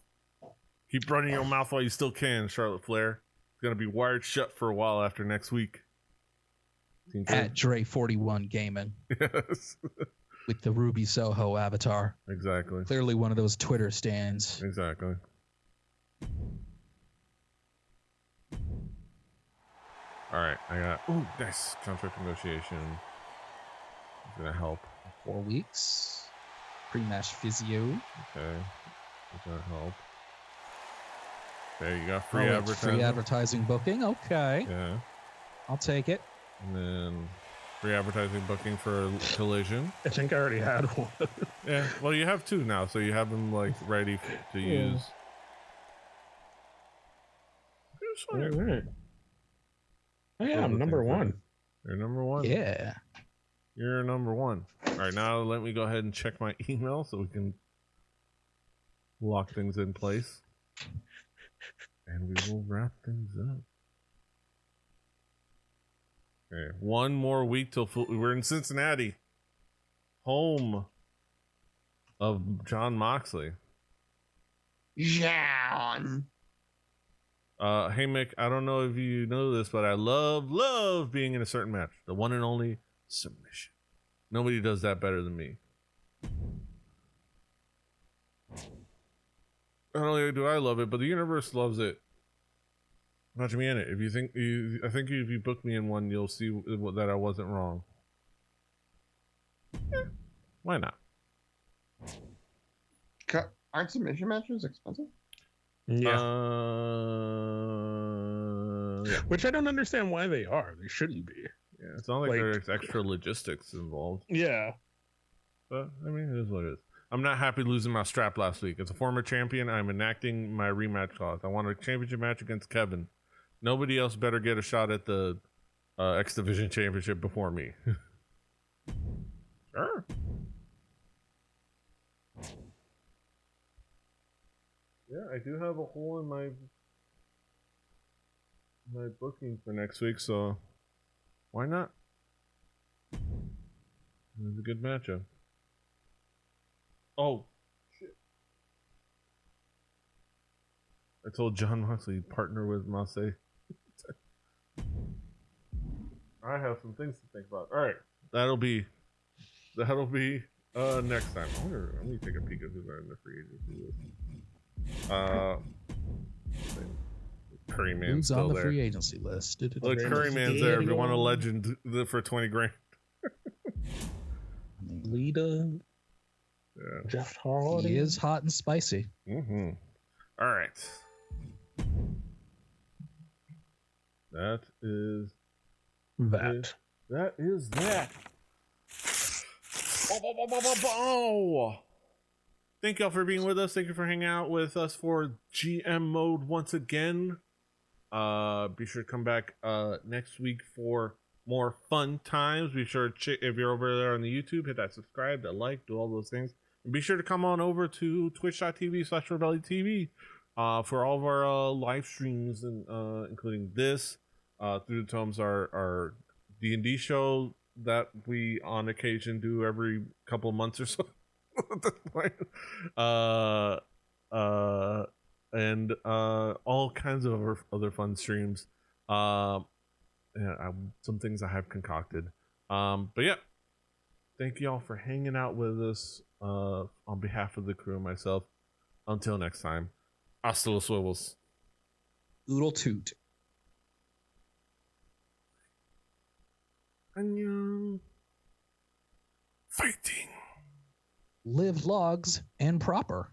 Keep running your mouth while you still can, Charlotte Flair. It's gonna be wired shut for a while after next week. Team At Dre41 Gaming Yes. with the Ruby Soho avatar. Exactly. Clearly one of those Twitter stands. Exactly. All right, I got nice contract negotiation. It's gonna help. 4 weeks. Pre-match physio. Okay, it's gonna help. There you go, free Oh, it's advertising. free advertising booking. Okay. Yeah, I'll take it. and then free advertising booking for Collision. I think I already had one. Yeah, well, you have two now, so you have them like ready to use. It's All fine. right. Oh, yeah, I'm number one. You're number one. Yeah. You're number one. All right, now let me go ahead and check my email so we can lock things in place. And we will wrap things up. Okay, one more week till we're in Cincinnati, home of John Moxley. John. Hey Mick, I don't know if you know this, but I love being in a certain match. The one and only submission. Nobody does that better than me. Not only do I love it, but the universe loves it. Watch me in it. If you think I think if you book me in one, you'll see that I wasn't wrong. Yeah, why not? Aren't submission matches expensive? Yeah. Yeah. Which I don't understand why they are. They shouldn't be. Yeah, it's not like Like- there's extra logistics involved. Yeah. But, I mean, it is what it is. I'm not happy losing my strap last week. As a former champion, I'm enacting my rematch clause. I want a championship match against Kevin. Nobody else better get a shot at the X Division Championship before me. Sure. Yeah, I do have a hole in my booking for next week, so why not? It's a good matchup. Oh, shit. I told John Moxley partner with Massey. I have some things to think about. All right, that'll be next time. Let me take a peek at who's in the free agency list. Curry Man's Who's still on the there. free agency list? Look, Curry Man's there. If you want a legend for $20,000. Lita. Yeah. Jeff Hardy. He is hot and spicy. Mm-hmm. All right. That is That. That is that. Oh. Thank y'all for being with us. Thank you for hanging out with us for GM mode once again. Be sure to come back next week for more fun times. Be sure to if you're over there on the YouTube, hit that subscribe, that like, do all those things. And be sure to come on over to twitch.tv/RebelliTV for all of our live streams, and including this, Through the Tomes, our D&D show that we on occasion do every couple of months or so. And all kinds of other fun streams. Some things I have concocted. But yeah, thank you all for hanging out with us on behalf of the crew and myself. Until next time, hasta los huevos. Oodle toot. Annyeong. Fighting. Live logs and proper.